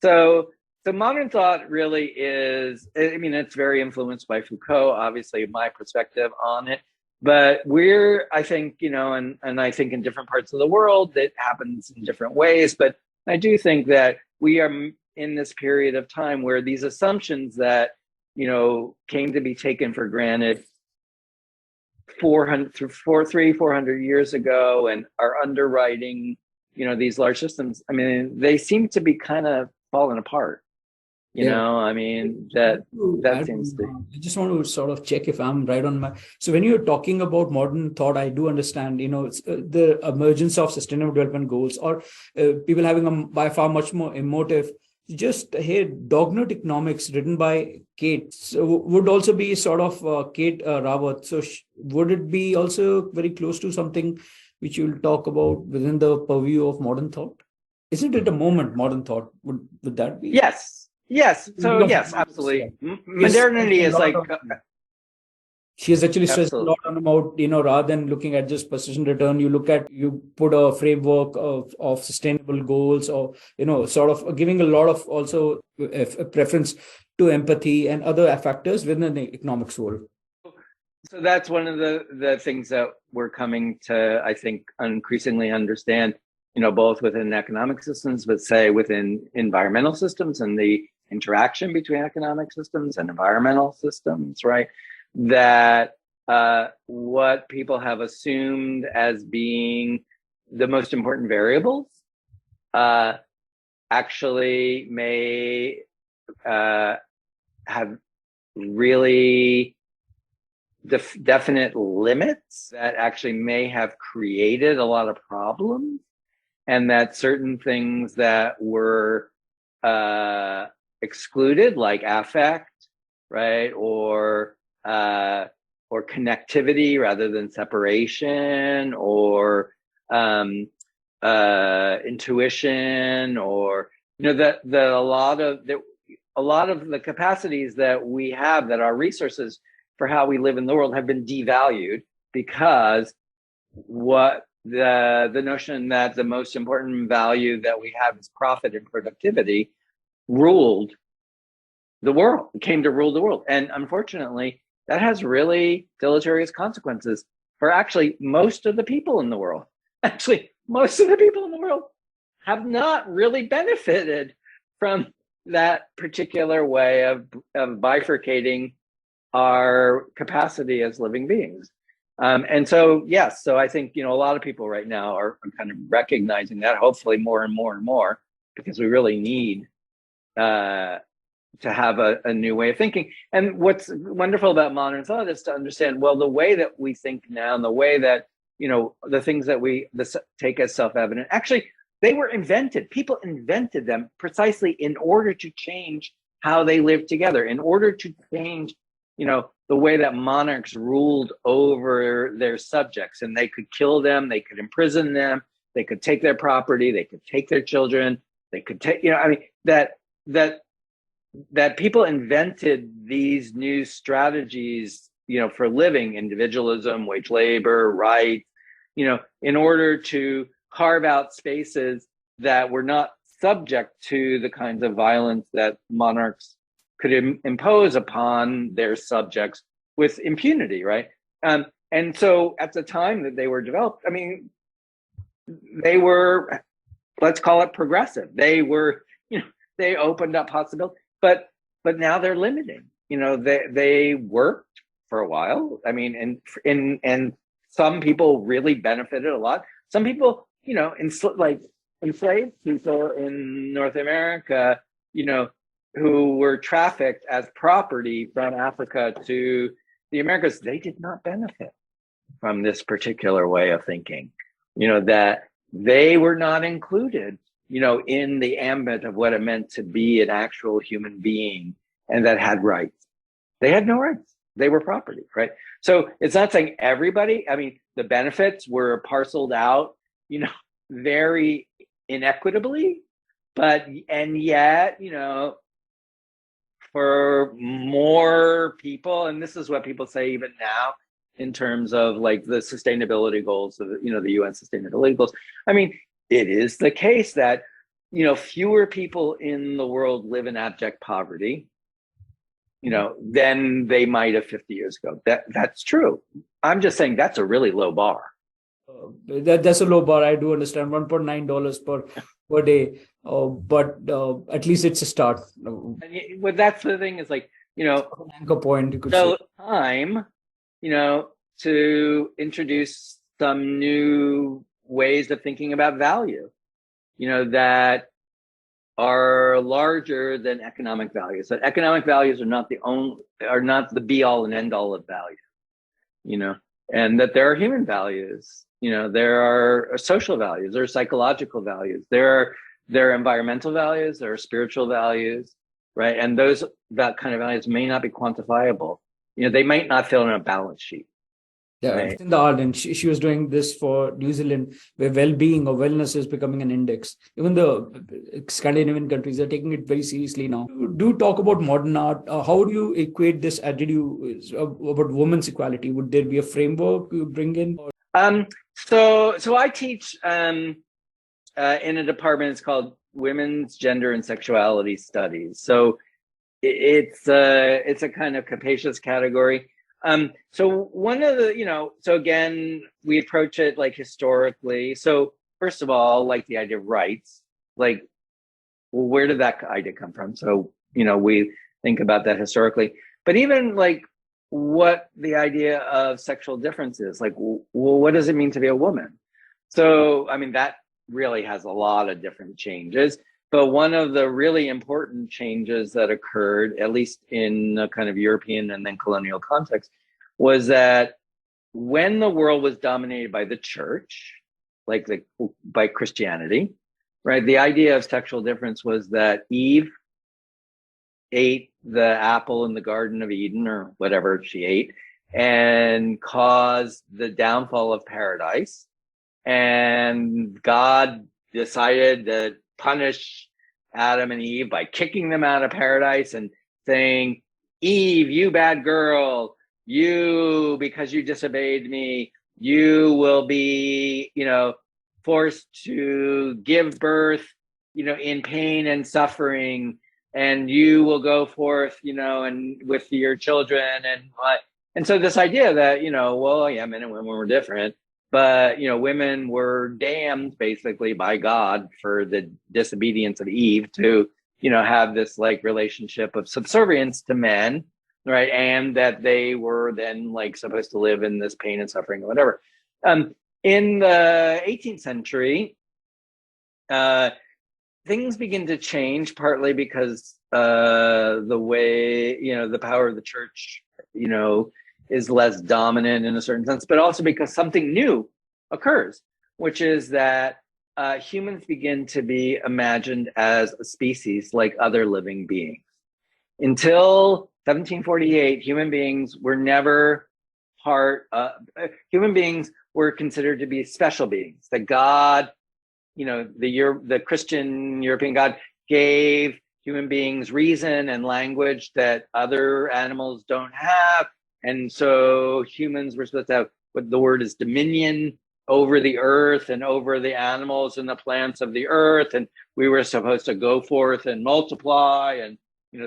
Speaker 2: So modern thought really is, it's very influenced by Foucault, obviously, my perspective on it. But I think, and I think in different parts of the world, that happens in different ways. But I do think that we are in this period of time where these assumptions that, came to be taken for granted 400 years ago and are underwriting, these large systems, they seem to be kind of falling apart. That seems to.
Speaker 1: I just want to sort of check if I'm right on so when you're talking about modern thought, I do understand, the emergence of sustainable development goals, or people having by far much more emotive just here, Dognet Economics, written by Kate, so would also be sort of Kate Rawat. So would it be also very close to something which you'll talk about within the purview of modern thought? Isn't it a moment, modern thought? Would that be?
Speaker 2: Yes. So yes, absolutely. Modernity is like
Speaker 1: she has actually stressed a
Speaker 2: absolutely.
Speaker 1: lot on about, rather than looking at just persistent return, you put a framework of sustainable goals, or, sort of giving a lot of also a preference to empathy and other factors within the economics world.
Speaker 2: So that's one of the things that we're coming to, I think, increasingly understand, both within economic systems, but say within environmental systems and the interaction between economic systems and environmental systems, right? That what people have assumed as being the most important variables actually may have really definite limits that actually may have created a lot of problems, and that certain things that were excluded, like affect, right, or connectivity rather than separation, or intuition, or that a lot of the capacities that we have, that our resources for how we live in the world, have been devalued, because what the notion that the most important value that we have is profit and productivity ruled the world, came to rule the world. And unfortunately, that has really deleterious consequences for actually most of the people in the world. Actually, most of the people in the world have not really benefited from that particular way of bifurcating our capacity as living beings. And so, yes, so I think, a lot of people right now are kind of recognizing that, hopefully more and more and more, because we really need to have a new way of thinking. And what's wonderful about modern thought is to understand, well, the way that we think now, and the way that, the things that we take as self-evident, actually, they were invented. People invented them precisely in order to change how they live together, in order to change, the way that monarchs ruled over their subjects, and they could kill them, they could imprison them, they could take their property, they could take their children, they could take, that people invented these new strategies, for living, individualism, wage labor, rights, in order to carve out spaces that were not subject to the kinds of violence that monarchs could impose upon their subjects with impunity, right? And so at the time that they were developed, they were, let's call it progressive. They were, they opened up possibility, but now they're limiting. They worked for a while. And some people really benefited a lot. Some people, enslaved people in North America, who were trafficked as property from Africa to the Americas, they did not benefit from this particular way of thinking, that they were not included, in the ambit of what it meant to be an actual human being and that had rights. They had no rights. They were property, right? So it's not saying everybody, the benefits were parceled out, very inequitably, and yet, for more people, and this is what people say even now in terms of like the sustainability goals of, the UN sustainability goals. It is the case that, fewer people in the world live in abject poverty, than they might have 50 years ago. That's true. I'm just saying that's a really low bar.
Speaker 1: That's a low bar. I do understand. $1.9 per day. But at least it's a start.
Speaker 2: Well, that's the thing, is like,
Speaker 1: anchor point, you could
Speaker 2: so
Speaker 1: say.
Speaker 2: Time, to introduce some new ways of thinking about value, that are larger than economic values. That economic values are not the be all and end all of value, and that there are human values, there are social values, there are psychological values, there There are environmental values, there are spiritual values, right? And that kind of values may not be quantifiable. They might not fill in a balance sheet.
Speaker 1: Yeah,
Speaker 2: right?
Speaker 1: it's in the art, and she was doing this for New Zealand, where well-being or wellness is becoming an index. Even the Scandinavian countries are taking it very seriously now. Do talk about modern art. How do you equate this? Did you about women's equality? Would there be a framework you bring in?
Speaker 2: So I teach in a department. It's called Women's Gender and Sexuality Studies. So it's a kind of capacious category. So one of the, so again, we approach it like historically. So first of all, like the idea of rights, like, well, where did that idea come from? So, we think about that historically, but even like what the idea of sexual difference is, like, well, what does it mean to be a woman? So, I mean, that really has a lot of different changes. But one of the really important changes that occurred, at least in a kind of European and then colonial context, was that when the world was dominated by the church, by Christianity, right? The idea of sexual difference was that Eve ate the apple in the Garden of Eden or whatever she ate and caused the downfall of paradise. And God decided to punish Adam and Eve by kicking them out of paradise and saying, Eve, you bad girl, because you disobeyed me, you will be, forced to give birth, in pain and suffering, and you will go forth, and with your children. And so this idea that, well, yeah, men and women were different, but, women were damned basically by God for the disobedience of Eve to, have this like relationship of subservience to men, right? And that they were then like supposed to live in this pain and suffering or whatever. In the 18th century, things begin to change, partly because the way, the power of the church, is less dominant in a certain sense, but also because something new occurs, which is that humans begin to be imagined as a species like other living beings. Until 1748, human beings were never human beings were considered to be special beings, that God, the Christian European God gave human beings reason and language that other animals don't have. And so humans were supposed to have what the word is dominion over the earth and over the animals and the plants of the earth. And we were supposed to go forth and multiply. And,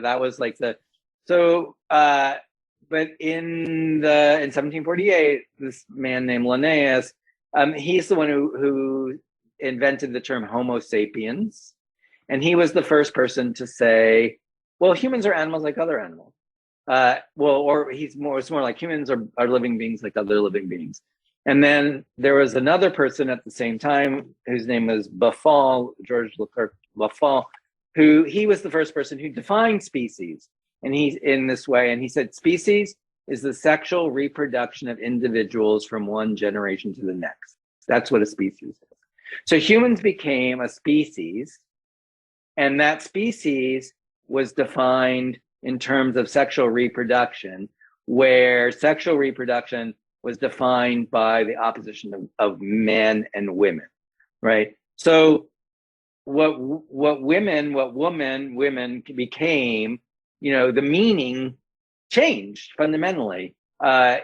Speaker 2: that was like but in 1748, this man named Linnaeus, he's the one who invented the term Homo sapiens. And he was the first person to say, well, humans are animals like other animals. It's more like humans are living beings like other living beings. And then there was another person at the same time whose name was Buffon, George Leclerc Buffon, he was the first person who defined species. And he's in this way, and he said, species is the sexual reproduction of individuals from one generation to the next. That's what a species is. So humans became a species, and that species was defined in terms of sexual reproduction, where sexual reproduction was defined by the opposition of men and women, right? So what women became, the meaning changed fundamentally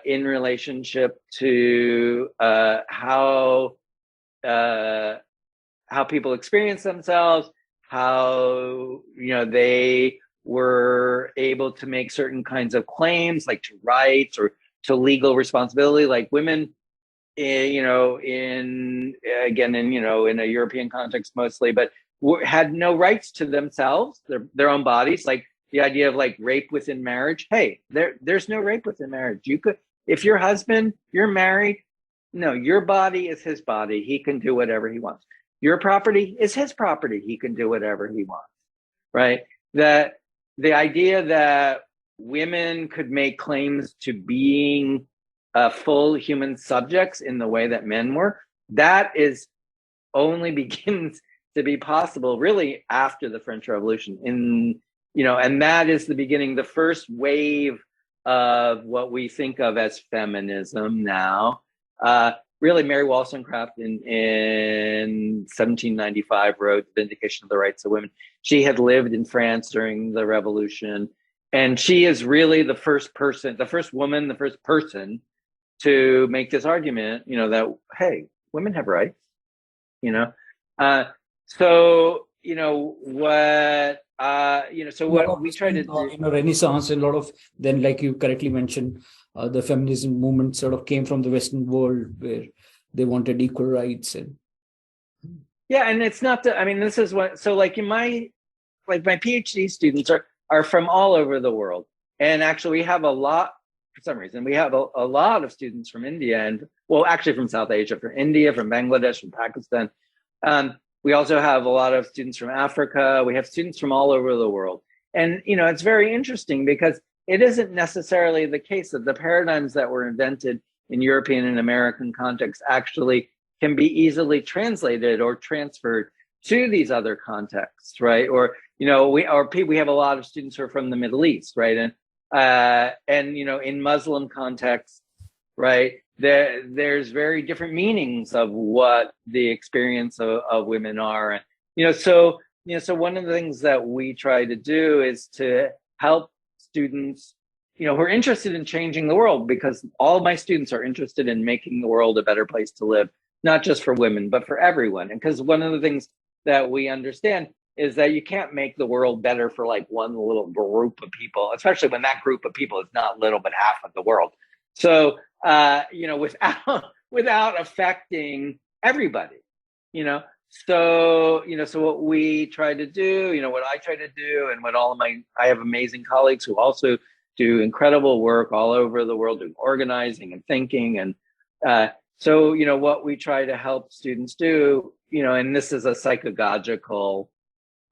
Speaker 2: in relationship to how people experience themselves, how they were able to make certain kinds of claims, like to rights or to legal responsibility, like women, in a European context mostly, but had no rights to themselves, their own bodies. Like the idea of like rape within marriage. Hey, there's no rape within marriage. You could, if your husband, you're married, no, your body is his body. He can do whatever he wants. Your property is his property. He can do whatever he wants, right? That the idea that women could make claims to being full human subjects in the way that men were, that is only begins to be possible really after the French Revolution. And that is the beginning, the first wave of what we think of as feminism now. Really, Mary Wollstonecraft in 1795 wrote Vindication of the Rights of Women. She had lived in France during the Revolution, and she is really the first person to make this argument, that, hey, women have rights, so what we try to do,
Speaker 1: Renaissance, and a lot of, then, like you correctly mentioned, the feminism movement sort of came from the Western world, where they wanted equal rights. And
Speaker 2: and it's not this is what, so like my PhD students are from all over the world, and actually we have a lot, for some reason we have a lot of students from India, and actually from South Asia, from India, from Bangladesh, from Pakistan. We also have a lot of students from Africa. We have students from all over the world. And, it's very interesting because it isn't necessarily the case that the paradigms that were invented in European and American contexts actually can be easily translated or transferred to these other contexts, right? Or, we have a lot of students who are from the Middle East, right? And in Muslim contexts, right, there's very different meanings of what the experience of women are. And, so one of the things that we try to do is to help students, who are interested in changing the world, because all of my students are interested in making the world a better place to live, not just for women, but for everyone. And because one of the things that we understand is that you can't make the world better for like one little group of people, especially when that group of people is not little, but half of the world. So, without affecting everybody, so what we try to do, what I try to do, and what I have amazing colleagues who also do incredible work all over the world, doing organizing and thinking. And so, what we try to help students do, and this is a psychagogical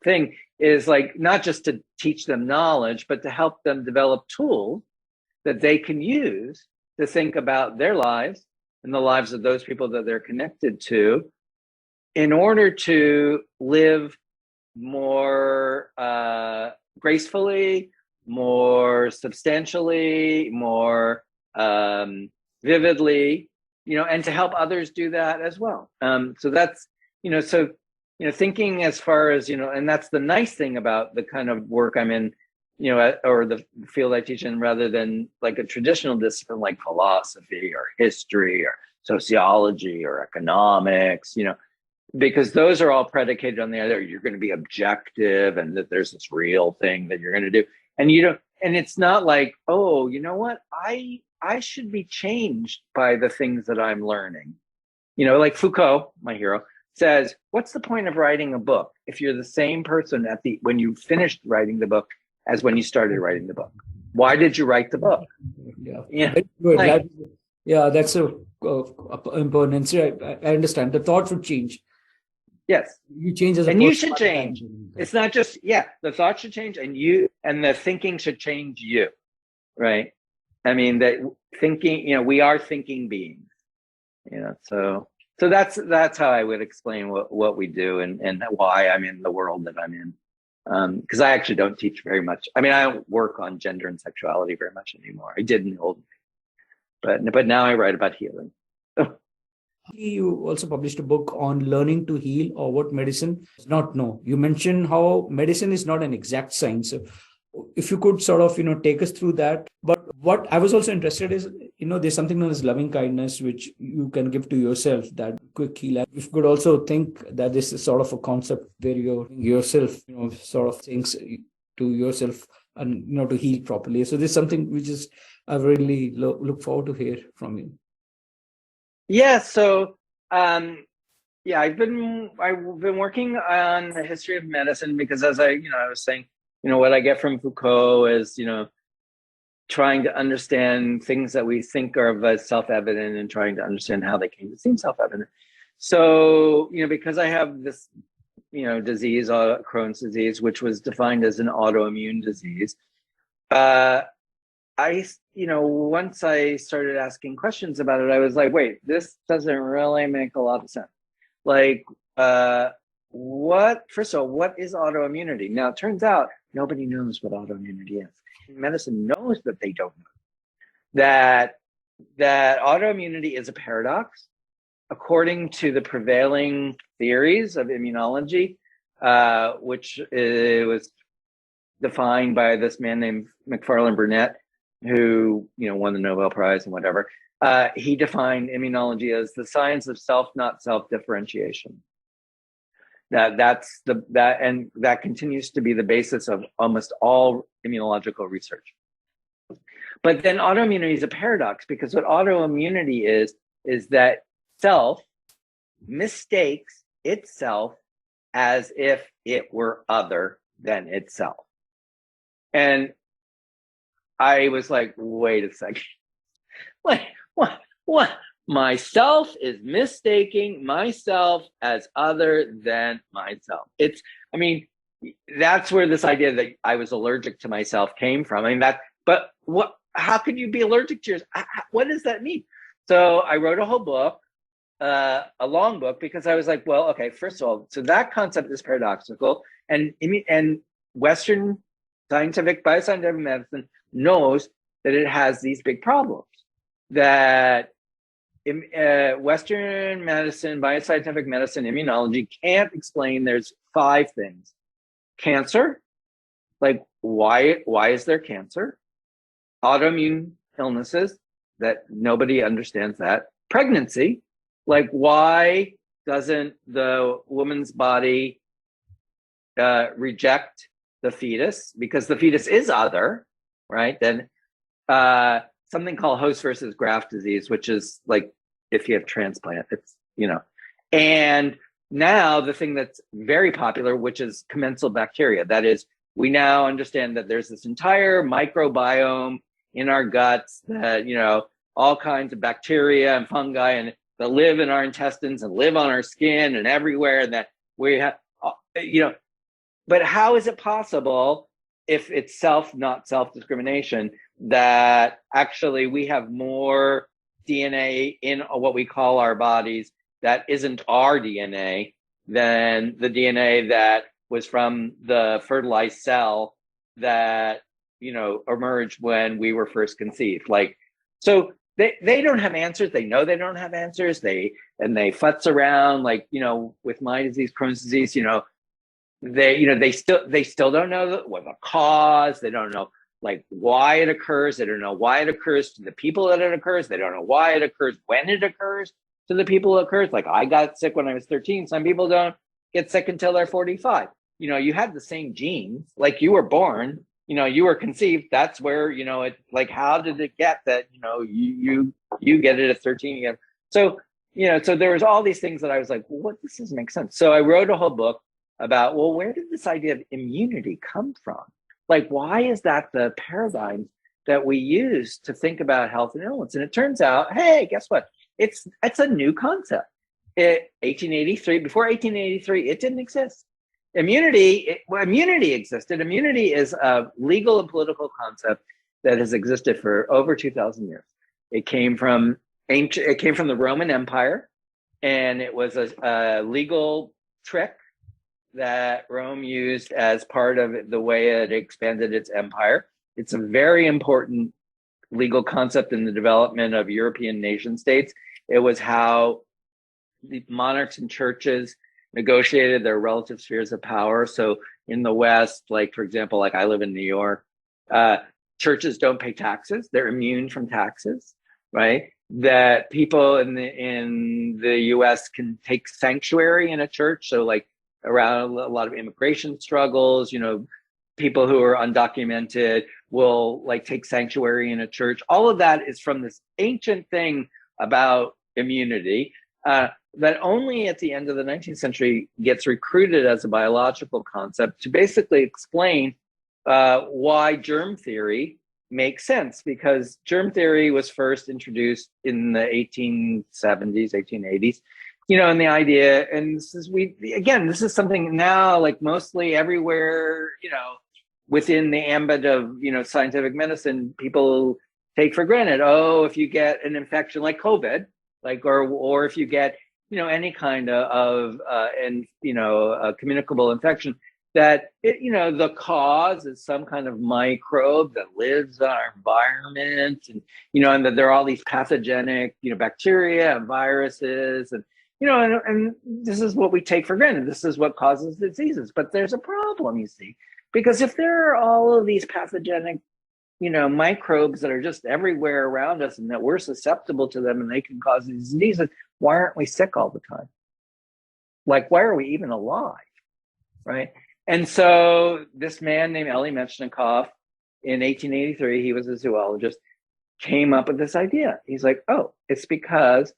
Speaker 2: thing, is like not just to teach them knowledge, but to help them develop tools that they can use to think about their lives and the lives of those people that they're connected to, in order to live more gracefully, more substantially, more vividly, and to help others do that as well. So that's, thinking as far as, and that's the nice thing about the kind of work I'm in, or the field I teach in, rather than like a traditional discipline like philosophy or history or sociology or economics, because those are all predicated on the idea you're going to be objective and that there's this real thing that you're going to do. And and it's not like, oh, you know what? I should be changed by the things that I'm learning. Like Foucault, my hero, says, what's the point of writing a book if you're the same person when you finished writing the book as when you started writing the book? Why did you write the book?
Speaker 1: Yeah. That's a important. I understand. The thought should change.
Speaker 2: Yes.
Speaker 1: You change as a
Speaker 2: person. And you should change. It's not just, the thought should change, and the thinking should change you, right? I mean, that thinking, we are thinking beings, so that's how I would explain what we do and why I'm in the world that I'm in. Because I actually don't teach very much. I mean, I don't work on gender and sexuality very much anymore. I did in the old days, but now I write about healing.
Speaker 1: You also published a book on learning to heal, or what medicine does not know. You mentioned how medicine is not an exact science. So if you could sort of, take us through that. But what I was also interested is, there's something known as loving kindness, which you can give to yourself, that quick heal. If you could also think that this is sort of a concept where you're yourself, sort of things to yourself and, to heal properly. So this is something which is, I really look forward to hear from you.
Speaker 2: Yeah. So, I've been working on the history of medicine because, as I was saying, what I get from Foucault is, trying to understand things that we think are of self-evident and trying to understand how they came to seem self-evident. So, because I have this, disease, Crohn's disease, which was defined as an autoimmune disease, once I started asking questions about it, I was like, wait, this doesn't really make a lot of sense. Like, first of all, what is autoimmunity? Now, it turns out nobody knows what autoimmunity is. Medicine knows that they don't know that autoimmunity is a paradox. According to the prevailing theories of immunology, which was defined by this man named Macfarlane Burnett, who won the Nobel Prize and whatever. He defined immunology as the science of self, not self-differentiation. That continues to be the basis of almost all immunological research. But then autoimmunity is a paradox, because what autoimmunity is that self mistakes itself as if it were other than itself. And I was like, wait a second. What? Myself is mistaking myself as other than myself. That's where this idea that I was allergic to myself came from. But how could you be allergic to yourself? What does that mean? So I wrote a whole book, a long book, because I was like, well, okay, first of all, so that concept is paradoxical, and Western bioscientific medicine knows that it has these big problems. That Western medicine, bioscientific medicine, immunology can't explain. There's 5 things: cancer, like why is there cancer? Autoimmune illnesses, that nobody understands that. Pregnancy, like why doesn't the woman's body reject the fetus? Because the fetus is other, right? Then something called host versus graft disease, which is like if you have transplant, it's, and now the thing that's very popular, which is commensal bacteria. That is, we now understand that there's this entire microbiome in our guts that, all kinds of bacteria and fungi and that live in our intestines and live on our skin and everywhere, and that we have, but how is it possible, if it's not self-discrimination, that actually we have more DNA in what we call our bodies that isn't our DNA than the DNA that was from the fertilized cell that, emerged when we were first conceived? So they don't have answers. They know they don't have answers. They futz around, with my disease, Crohn's disease, they still don't know what the cause. They don't know why it occurs. They don't know why it occurs to the people that it occurs. They don't know why it occurs when it occurs to the people it occurs. I got sick when I was 13. Some people don't get sick until they're 45. You have the same genes. You were born, you were conceived. That's where, it, how did it get that, you get it at 13 . So there was all these things that I was like, well, this doesn't make sense. So I wrote a whole book about, well, where did this idea of immunity come from? Why is that the paradigm that we use to think about health and illness? And it turns out, hey, guess what? It's a new concept. 1883, before 1883, it didn't exist. Immunity existed. Immunity is a legal and political concept that has existed for over 2,000 years. It came from the Roman Empire, and it was a legal trick that Rome used as part of the way it expanded its empire. It's a very important legal concept in the development of European nation states. It was how the monarchs and churches negotiated their relative spheres of power. So in the West, for example, I live in New York, churches don't pay taxes. They're immune from taxes, right? That people in the US can take sanctuary in a church. So around a lot of immigration struggles, people who are undocumented will take sanctuary in a church. All of that is from this ancient thing about immunity that only at the end of the 19th century gets recruited as a biological concept to basically explain why germ theory makes sense, because germ theory was first introduced in the 1870s, 1880s. And the idea, and this is something now, mostly everywhere, within the ambit of, scientific medicine, people take for granted. Oh, if you get an infection like COVID, or if you get any kind of communicable infection, that the cause is some kind of microbe that lives in our environment, and that there are all these pathogenic bacteria and viruses, and this is what we take for granted. This is what causes diseases. But there's a problem, you see, because if there are all of these pathogenic microbes that are just everywhere around us and that we're susceptible to them and they can cause these diseases, why aren't we sick all the time? Like, why are we even alive, right? And so this man named Elie Metchnikoff in 1883, he was a zoologist, came up with this idea. He's like, oh, it's because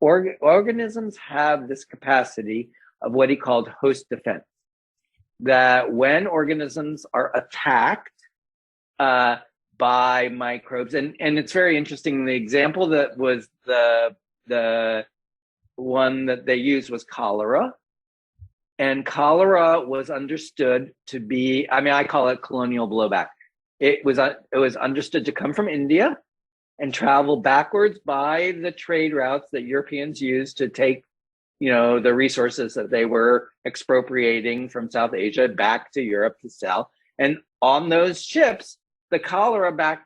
Speaker 2: organisms have this capacity of what he called host defense, that when organisms are attacked by microbes, and it's very interesting. The example that was the one that they used was cholera, and cholera was understood to be, I call it colonial blowback. It was understood to come from India and travel backwards by the trade routes that Europeans used to take the resources that they were expropriating from South Asia back to Europe to sell. And on those ships, the cholera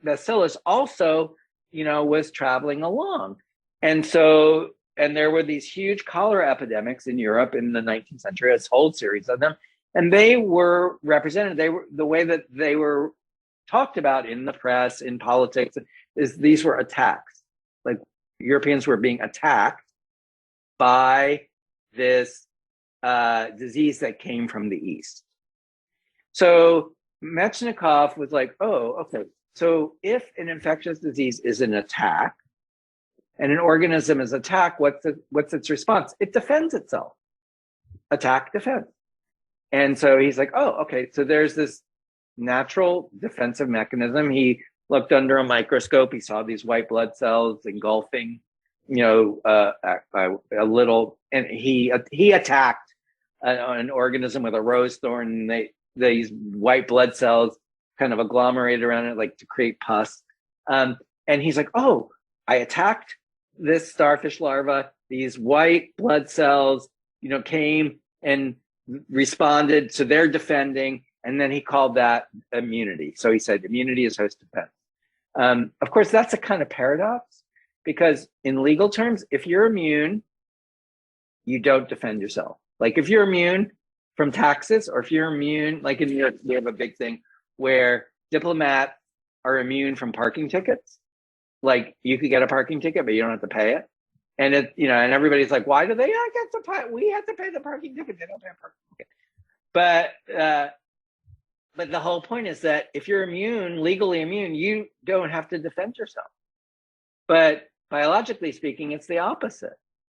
Speaker 2: bacillus also, was traveling along. And there were these huge cholera epidemics in Europe in the 19th century, a whole series of them. And they were represented, the way that they were talked about in the press, in politics, is these were attacks. Like, Europeans were being attacked by this disease that came from the East. So Metchnikoff was like, oh, okay. So if an infectious disease is an attack and an organism is attacked, what's its response? It defends itself. Attack, defense. And so he's like, oh, okay. So there's this natural defensive mechanism. He looked under a microscope. He saw these white blood cells engulfing, a little, and he attacked an organism with a rose thorn. And these white blood cells kind of agglomerated around it, like to create pus. And he's like, oh, I attacked this starfish larva. These white blood cells, came and responded. So they're defending. And then he called that immunity. So he said, immunity is host defense. Of course, that's a kind of paradox, because in legal terms, if you're immune, you don't defend yourself. Like, if you're immune from taxes, or if you're immune, like in New York, we have a big thing where diplomats are immune from parking tickets. Like, you could get a parking ticket, but you don't have to pay it. And and everybody's like, why do they not get to pay? We have to pay the parking ticket. They don't pay a parking ticket. But the whole point is that if you're immune, legally immune, you don't have to defend yourself. But biologically speaking, it's the opposite.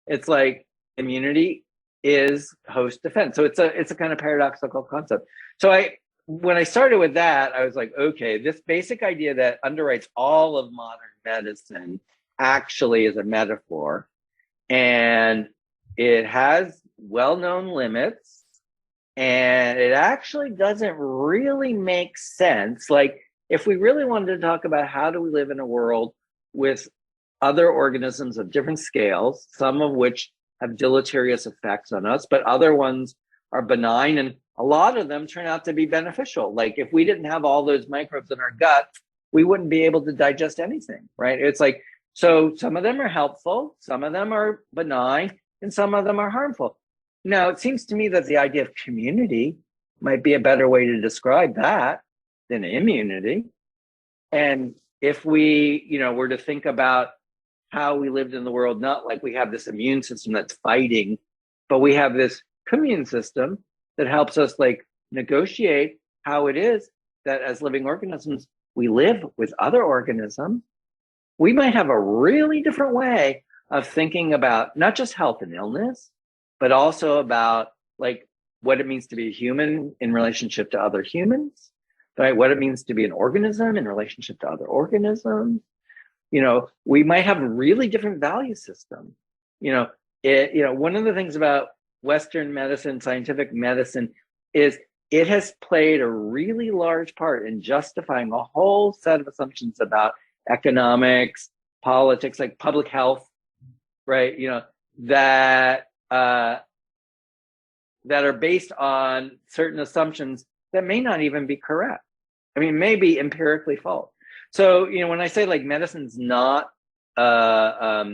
Speaker 2: It's like immunity is host defense. So it's a kind of paradoxical concept. So when I started with that, I was like, okay, this basic idea that underwrites all of modern medicine actually is a metaphor, and it has well-known limits, and it actually doesn't really make sense. Like, if we really wanted to talk about how do we live in a world with other organisms of different scales, some of which have deleterious effects on us, but other ones are benign, and a lot of them turn out to be beneficial. Like, if we didn't have all those microbes in our gut, we wouldn't be able to digest anything, right? It's like, so some of them are helpful, some of them are benign, and some of them are harmful. Now, it seems to me that the idea of community might be a better way to describe that than immunity. And if we, were to think about how we lived in the world, not like we have this immune system that's fighting, but we have this commune system that helps us like negotiate how it is that as living organisms, we live with other organisms, we might have a really different way of thinking about not just health and illness, but also about like what it means to be a human in relationship to other humans, right? What it means to be an organism in relationship to other organisms. We might have a really different value system. One of the things about Western medicine, scientific medicine, is it has played a really large part in justifying a whole set of assumptions about economics, politics, like public health, right? that that are based on certain assumptions that may not even be correct. I mean, may be empirically false. So, when I say like medicine's not a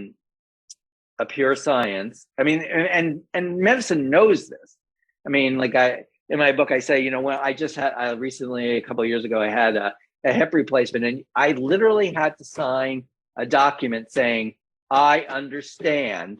Speaker 2: pure science, I mean, and medicine knows this. I mean, like in my book, I say, when I just had recently, a couple of years ago, I had a hip replacement, and I literally had to sign a document saying, I understand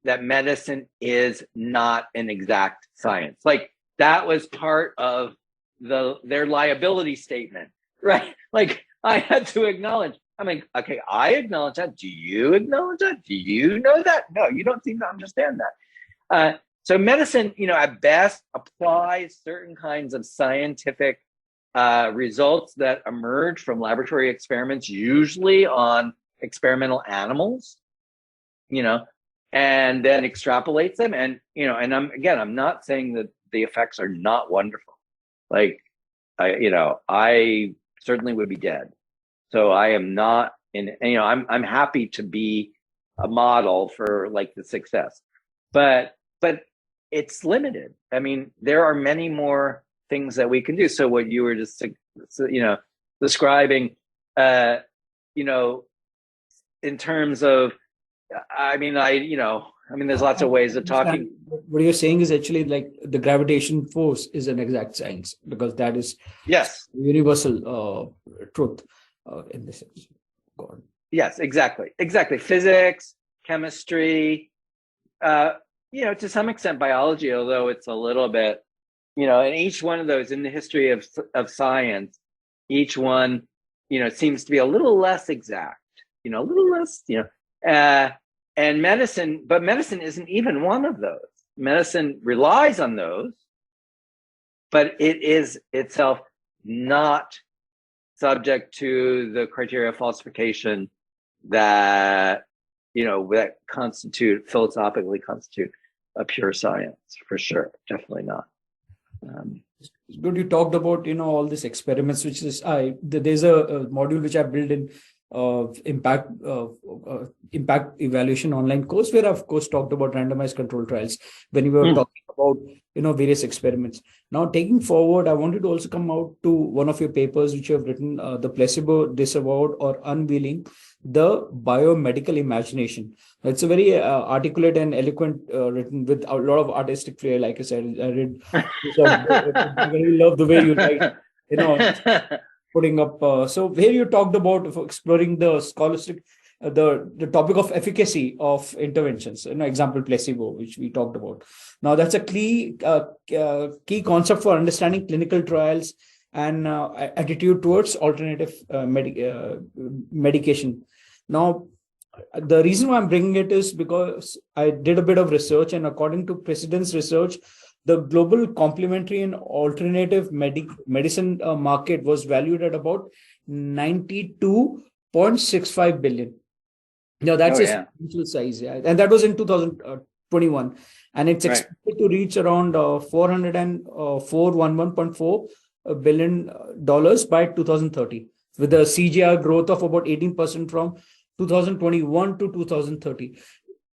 Speaker 2: that medicine is not an exact science. Like that was part of their liability statement, right? Like I had to acknowledge, I mean, okay, I acknowledge that. Do you acknowledge that? Do you know that? No, you don't seem to understand that. So medicine, at best applies certain kinds of scientific results that emerge from laboratory experiments, usually on experimental animals, and then extrapolates them. And, and I'm not saying that the effects are not wonderful. Like, I certainly would be dead. So I am not I'm happy to be a model for like the success, but it's limited. I mean, there are many more things that we can do. So what you were just, describing, in terms of, there's lots of ways of talking.
Speaker 1: What you're saying is actually like the gravitation force is an exact science, because that is
Speaker 2: yes
Speaker 1: universal truth in this sense. God.
Speaker 2: Yes, exactly. Physics, chemistry, to some extent biology, although it's a little bit, and each one of those in the history of science, each one, seems to be a little less exact, a little less, and medicine isn't even one of those. Medicine relies on those, but it is itself not subject to the criteria of falsification that, that philosophically constitute a pure science, for sure. Definitely not.
Speaker 1: It's good you talked about, all these experiments, which is, there's a module which I built in impact evaluation online course, where I've of course talked about randomized control trials when we were talking about various experiments. Now taking forward, I wanted to also come out to one of your papers which you have written, the placebo disavowed or unveiling the biomedical imagination. It's a very articulate and eloquent written with a lot of artistic flair. Like I said, I read I really love the way you write, putting up. So where you talked about exploring the scholastic, the topic of efficacy of interventions, example placebo, which we talked about. Now that's a key concept for understanding clinical trials and attitude towards alternative medication. Now, the reason why I'm bringing it is because I did a bit of research, and according to Precedence Research, the global complementary and alternative medicine market was valued at about 92.65 billion. Now that's a substantial size, and that was in 2021, and it's expected to reach around $411.4 billion by 2030, with a CAGR growth of about 18% from 2021 to 2030.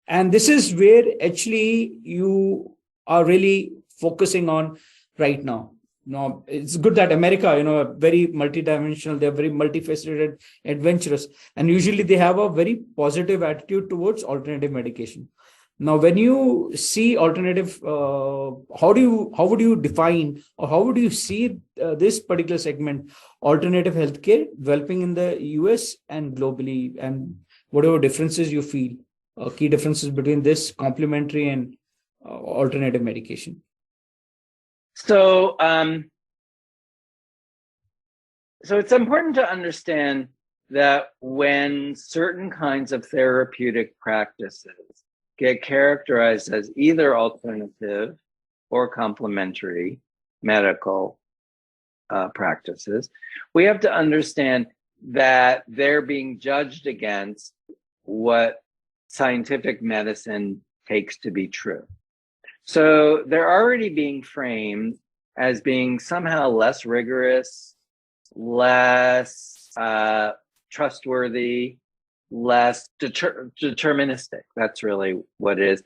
Speaker 1: And this is where actually you are really focusing on right now. Now, it's good that America, are very multidimensional, they're very multifaceted, adventurous, and usually they have a very positive attitude towards alternative medication. Now, when you see alternative, how would you define, or how would you see this particular segment, alternative healthcare, developing in the US and globally, and whatever differences you feel, key differences between this complementary and alternative medication?
Speaker 2: So, so it's important to understand that when certain kinds of therapeutic practices get characterized as either alternative or complementary medical practices, we have to understand that they're being judged against what scientific medicine takes to be true. So they're already being framed as being somehow less rigorous, less trustworthy, less deterministic. That's really what it is.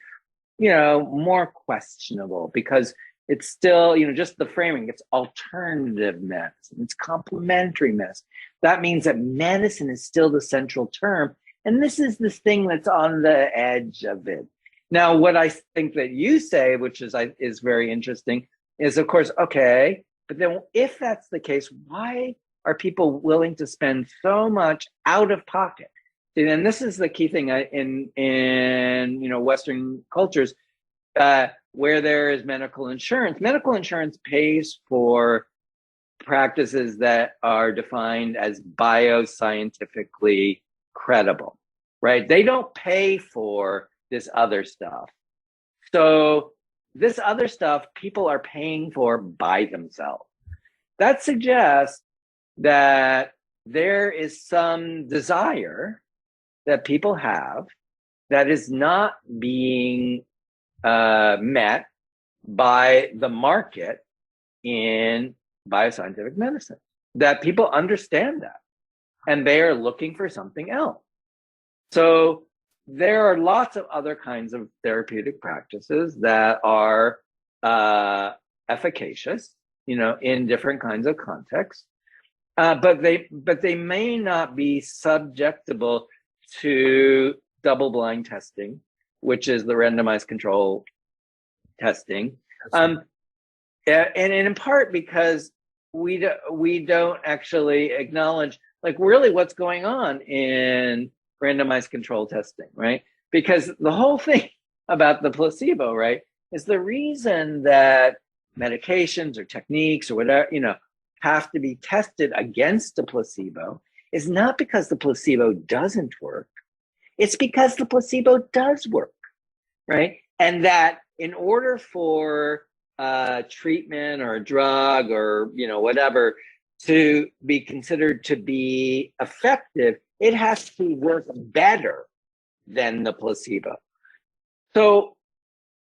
Speaker 2: More questionable, because it's still, just the framing, it's alternative medicine, it's complementary medicine. That means that medicine is still the central term. And this is this thing that's on the edge of it. Now, what I think that you say, which is very interesting, is of course, okay, but then if that's the case, why are people willing to spend so much out of pocket? And this is the key thing in Western cultures, where there is medical insurance. Medical insurance pays for practices that are defined as bioscientifically credible, right? They don't pay for this other stuff. So this other stuff people are paying for by themselves. That suggests that there is some desire that people have that is not being met by the market in bioscientific medicine, that people understand that and they are looking for something else. So there are lots of other kinds of therapeutic practices that are efficacious, in different kinds of contexts, but they may not be subjectable to double-blind testing, which is the randomized control testing, and in part because we don't actually acknowledge really what's going on in randomized control testing, right? Because the whole thing about the placebo, right, is the reason that medications or techniques or whatever, have to be tested against a placebo is not because the placebo doesn't work. It's because the placebo does work, right? And that in order for treatment or a drug or, whatever to be considered to be effective, it has to work better than the placebo. So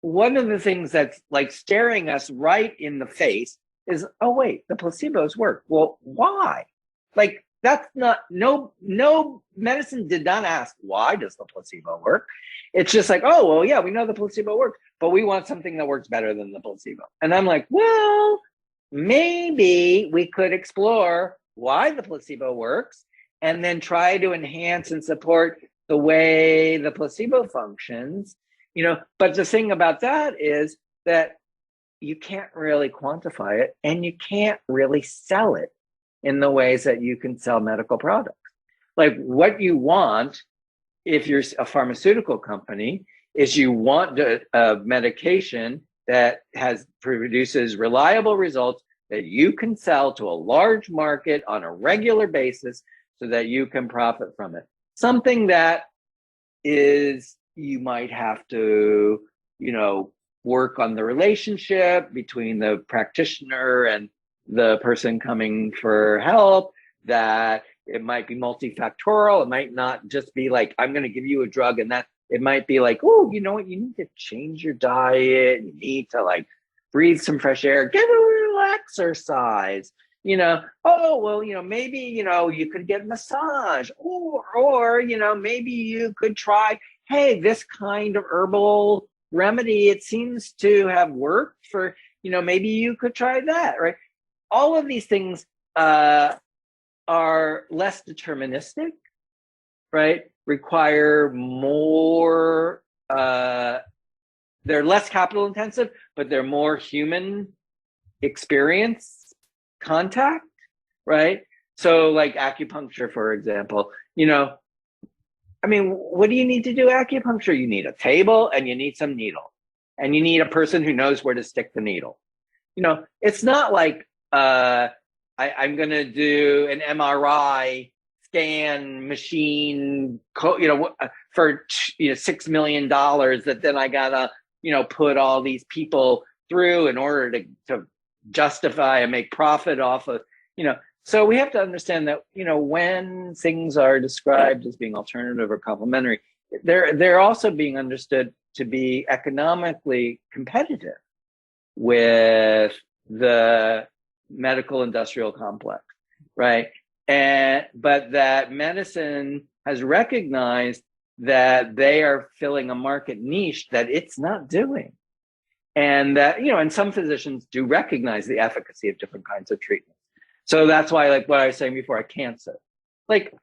Speaker 2: one of the things that's staring us right in the face is, oh wait, the placebos work. Well, why? That's not, no medicine did not ask, why does the placebo work? It's just oh, well, yeah, we know the placebo works, but we want something that works better than the placebo. And I'm well, maybe we could explore why the placebo works and then try to enhance and support the way the placebo functions, but the thing about that is that you can't really quantify it and you can't really sell it in the ways that you can sell medical products. What you want, if you're a pharmaceutical company, is you want a medication that produces reliable results that you can sell to a large market on a regular basis so that you can profit from it. Something that is, you might have to, work on the relationship between the practitioner and the person coming for help, that it might be multifactorial. It might not just be I'm going to give you a drug and that. It might be oh, you know what? You need to change your diet. You need to breathe some fresh air, get a little exercise. Oh, well, maybe, you could get a massage or, maybe you could try, hey, this kind of herbal remedy, it seems to have worked for, maybe you could try that, right? All of these things are less deterministic, right? Require more, they're less capital intensive, but they're more human experience contact, right? So acupuncture, for example, what do you need to do acupuncture? You need a table and you need some needle and you need a person who knows where to stick the needle. It's not I'm going to do an MRI scan machine, for $6 million that then I gotta, put all these people through in order to justify and make profit off of, So we have to understand that, when things are described as being alternative or complementary, they're also being understood to be economically competitive with the medical industrial complex, right? But that medicine has recognized that they are filling a market niche that it's not doing. And that, and some physicians do recognize the efficacy of different kinds of treatments. So that's why, like what I was saying before, cancer, like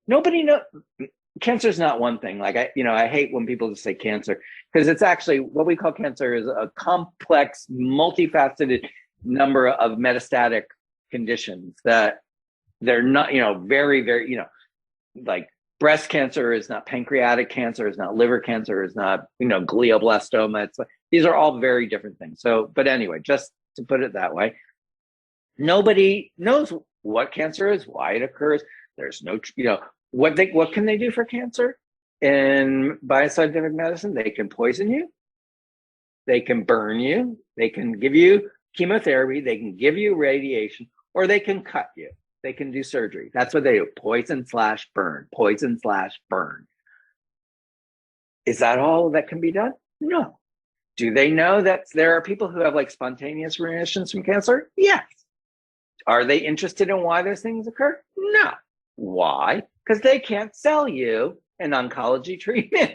Speaker 2: nobody knows. Cancer is not one thing. Like I hate when people just say cancer, because it's actually what we call cancer is a complex, multifaceted number of metastatic conditions that they're not, very, very, like breast cancer is not pancreatic cancer, is not liver cancer, is not, glioblastoma. It's like, these are all very different things. So, but anyway, just to put it that way, nobody knows what cancer is, why it occurs. There's no, what can they do for cancer in bioscientific medicine? They can poison you, they can burn you, they can give you chemotherapy, they can give you radiation, or they can cut you. They can do surgery. That's what they do. Poison/burn, poison/burn. Is that all that can be done? No. Do they know that there are people who have like spontaneous remissions from cancer? Yes. Are they interested in why those things occur? No. Why? Because they can't sell you an oncology treatment.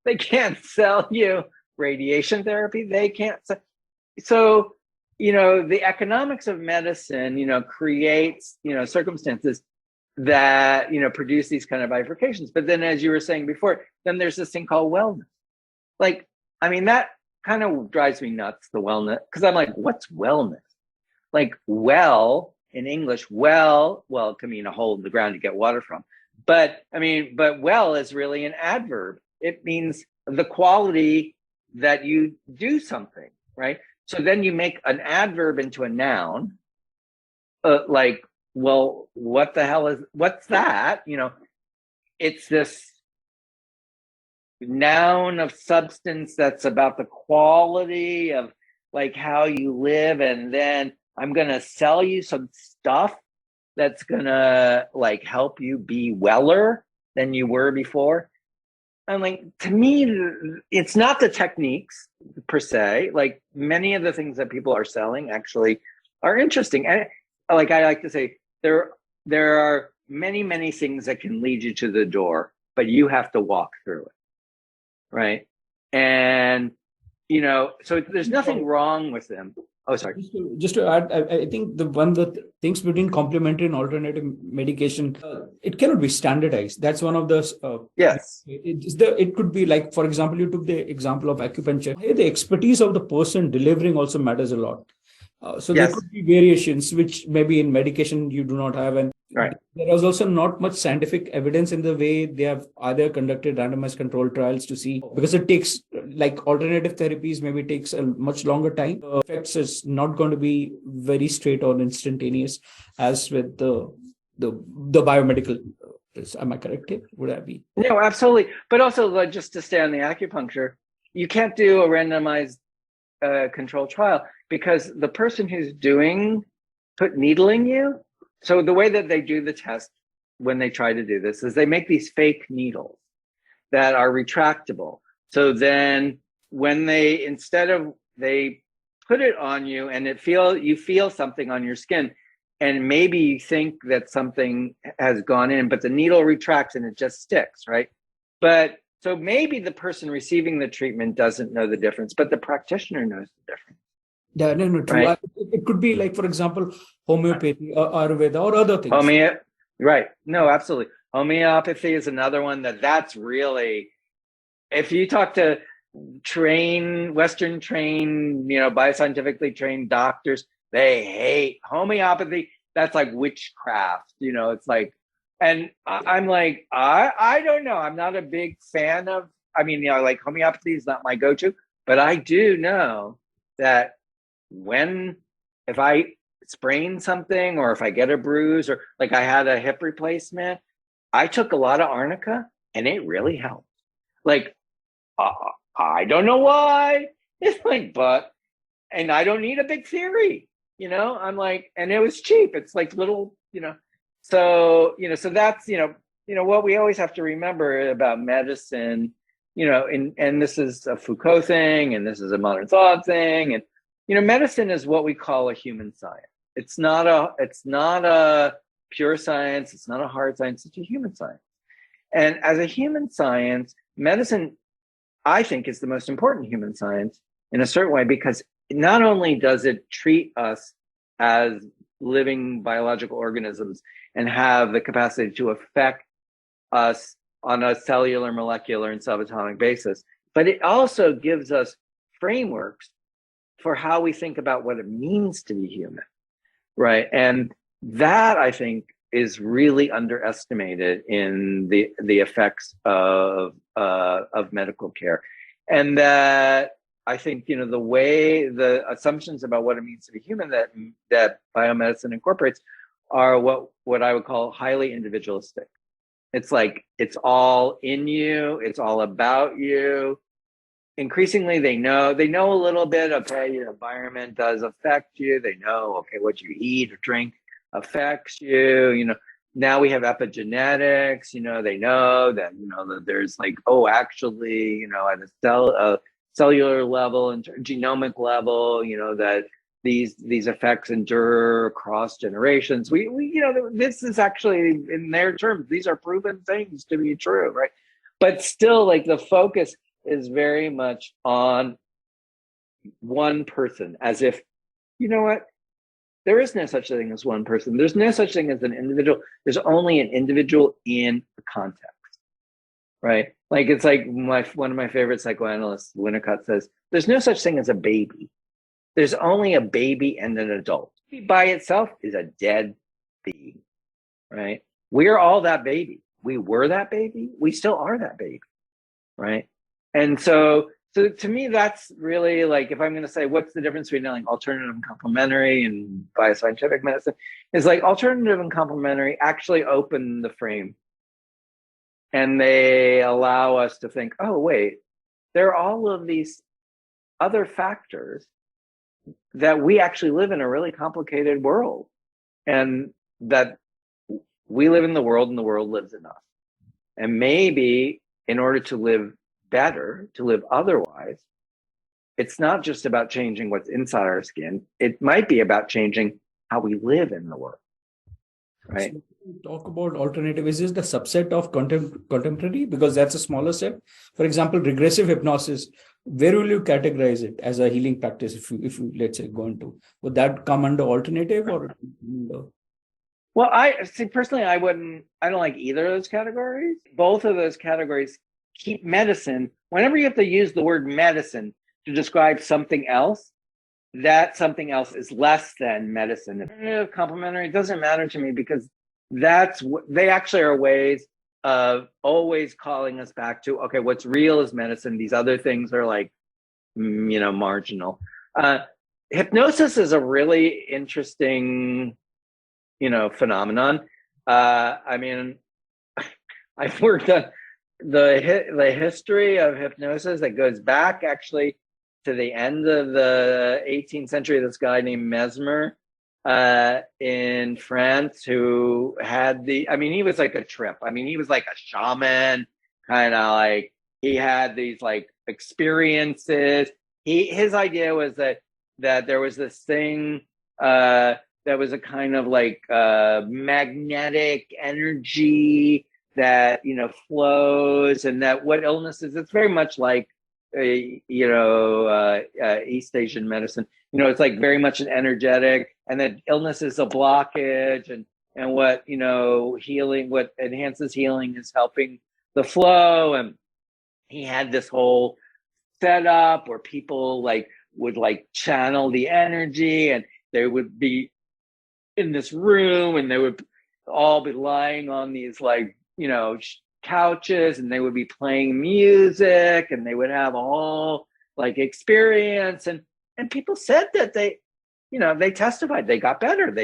Speaker 2: They can't sell you radiation therapy. They can't sell. So, the economics of medicine, creates, circumstances that, produce these kind of bifurcations. But then, as you were saying before, then there's this thing called wellness. Like, that kind of drives me nuts, the wellness, because I'm like, what's wellness? Like, well, in English, well, it can mean a hole in the ground to get water from. But well is really an adverb. It means the quality that you do something, right? So then you make an adverb into a noun, like, well, what the hell what's that? It's this noun of substance that's about the quality of like how you live. And then I'm going to sell you some stuff that's going to like help you be weller than you were before. And like, to me, it's not the techniques per se. Like many of the things that people are selling actually are interesting. And like I like to say, there are many, many things that can lead you to the door, but you have to walk through it. Right. And, so there's nothing wrong with them. Oh, sorry.
Speaker 1: Just to add, I think the things between complementary and alternative medication, it cannot be standardized. That's one of the
Speaker 2: yes.
Speaker 1: It could be like, for example, you took the example of acupuncture. Here, the expertise of the person delivering also matters a lot. So
Speaker 2: yes.
Speaker 1: There could be variations which maybe in medication you do not have, and
Speaker 2: right.
Speaker 1: There is also not much scientific evidence in the way they have either conducted randomized controlled trials to see, because it takes, like alternative therapies maybe takes a much longer time. The effects is not going to be very straight or instantaneous as with the biomedical. Am I correct here? Would I be?
Speaker 2: No, absolutely. But also, like, just to stay on the acupuncture, you can't do a randomized controlled trial because the person who's needling you. So the way that they do the test when they try to do this is they make these fake needles that are retractable. So then when they put it on you and you feel something on your skin, and maybe you think that something has gone in, but the needle retracts and it just sticks, right? But so maybe the person receiving the treatment doesn't know the difference, but the practitioner knows the difference.
Speaker 1: Yeah, no, true.
Speaker 2: Right?
Speaker 1: It could be like, for example, homeopathy or Ayurveda or other things.
Speaker 2: Right. No, absolutely. Homeopathy is another one that's really, if you talk to Western trained, bioscientifically trained doctors, they hate homeopathy. That's like witchcraft, it's like, and I'm like, I don't know. I'm not a big fan of, like homeopathy is not my go-to, but I do know that if I sprain something or if I get a bruise or like I had a hip replacement, I took a lot of arnica and it really helped. Like, I don't know why. It's like, and I don't need a big theory, I'm like, and it was cheap. It's like little, so that's, what we always have to remember about medicine, and this is a Foucault thing, and this is a modern thought thing. And, medicine is what we call a human science. It's not a pure science. It's not a hard science. It's a human science. And as a human science, medicine, I think, is the most important human science in a certain way, because not only does it treat us as living biological organisms and have the capacity to affect us on a cellular, molecular, and subatomic basis, but it also gives us frameworks for how we think about what it means to be human, right? And that, I think, is really underestimated in the effects of medical care. And that, I think, the way the assumptions about what it means to be human that biomedicine incorporates are what I would call highly individualistic. It's like, it's all in you, it's all about you. Increasingly, they know a little bit, okay, your environment does affect you. They know, okay, what you eat or drink affects you. Now we have epigenetics. They know that, that there's like, oh, actually, at a cellular level and genomic level, that these effects endure across generations. We this is actually, in their terms, these are proven things to be true, right? But still, like, the focus is very much on one person, as if, you know what, there is no such thing as one person. There's no such thing as an individual. There's only an individual in a context, right? Like, it's like one of my favorite psychoanalysts, Winnicott, says, there's no such thing as a baby. There's only a baby and an adult. By itself is a dead being, right? We're all that baby. We were that baby. We still are that baby, right? And so to me, that's really, like, if I'm going to say what's the difference between like alternative and complementary and bioscientific medicine, is like alternative and complementary actually open the frame, and they allow us to think, oh, wait, there are all of these other factors that we actually live in a really complicated world, and that we live in the world and the world lives in us. And maybe in order to live better, to live otherwise, it's not just about changing what's inside our skin. It might be about changing how we live in the world, right?
Speaker 1: So talk about alternative. Is this the subset of contemporary? Because that's a smaller set. For example, regressive hypnosis, where will you categorize it as a healing practice if you let's say go into? Would that come under alternative or?
Speaker 2: Well, I see, personally, I don't like either of those categories. Both of those categories keep medicine. Whenever you have to use the word medicine to describe something else, that something else is less than medicine. Complementary, it doesn't matter to me, because they actually are ways of always calling us back to, okay, what's real is medicine. These other things are like, marginal. Hypnosis is a really interesting, phenomenon. I mean, I've worked on the history of hypnosis that goes back actually to the end of the 18th century. This guy named Mesmer in France, who had he was like a trip. He was like a shaman, kind of like, he had these like experiences. His idea was that there was this thing that was a kind of like magnetic energy that flows, and that what illnesses, it's very much like East Asian medicine. It's like very much an energetic, and that illness is a blockage, and what healing, what enhances healing is helping the flow. And he had this whole setup where people would channel the energy, and they would be in this room, and they would all be lying on these couches, and they would be playing music, and they would have all experience, and people said that they testified they got better.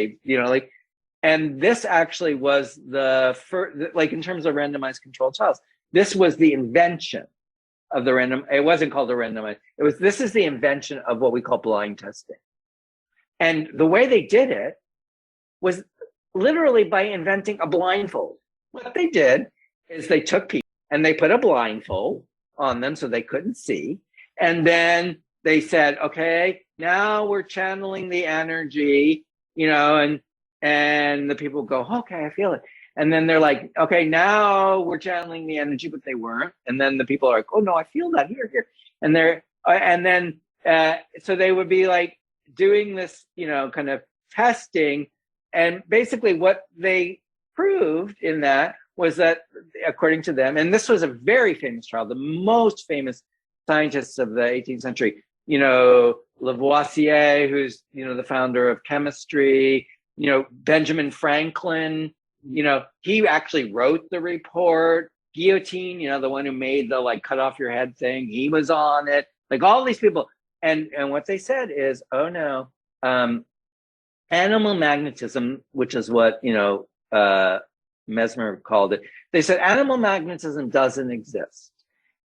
Speaker 2: And this actually was the first, in terms of randomized controlled trials, this was the invention of the it wasn't called a randomized, this is the invention of what we call blind testing. And the way they did it was literally by inventing a blindfold. What they did is they took people and they put a blindfold on them so they couldn't see. And then they said, okay, now we're channeling the energy, and the people go, okay, I feel it. And then they're like, okay, now we're channeling the energy, but they weren't. And then the people are like, oh no, I feel that here. So they would be like doing this, kind of testing. And basically what they proved in that was that, according to them, and this was a very famous trial, the most famous scientists of the 18th century, Lavoisier, who's, the founder of chemistry, Benjamin Franklin, he actually wrote the report. Guillotine, the one who made the like cut off your head thing, he was on it. Like all these people. And what they said is, oh no, animal magnetism, which is what, Mesmer called it. They said animal magnetism doesn't exist.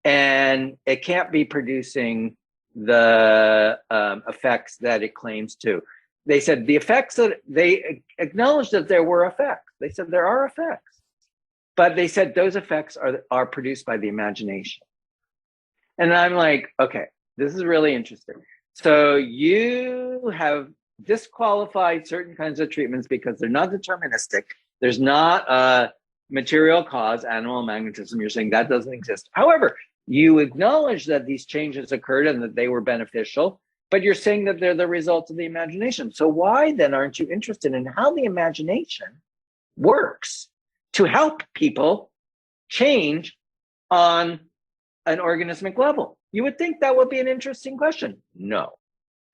Speaker 2: And it can't be producing the effects that it claims to. They said the effects that they acknowledged that there were effects. They said there are effects, but they said those effects are produced by the imagination. And I'm like, okay, this is really interesting. So you have disqualified certain kinds of treatments because they're not deterministic. There's not a material cause, animal magnetism. You're saying that doesn't exist. However, you acknowledge that these changes occurred and that they were beneficial, but you're saying that they're the result of the imagination. So why then aren't you interested in how the imagination works to help people change on an organismic level? You would think that would be an interesting question. No,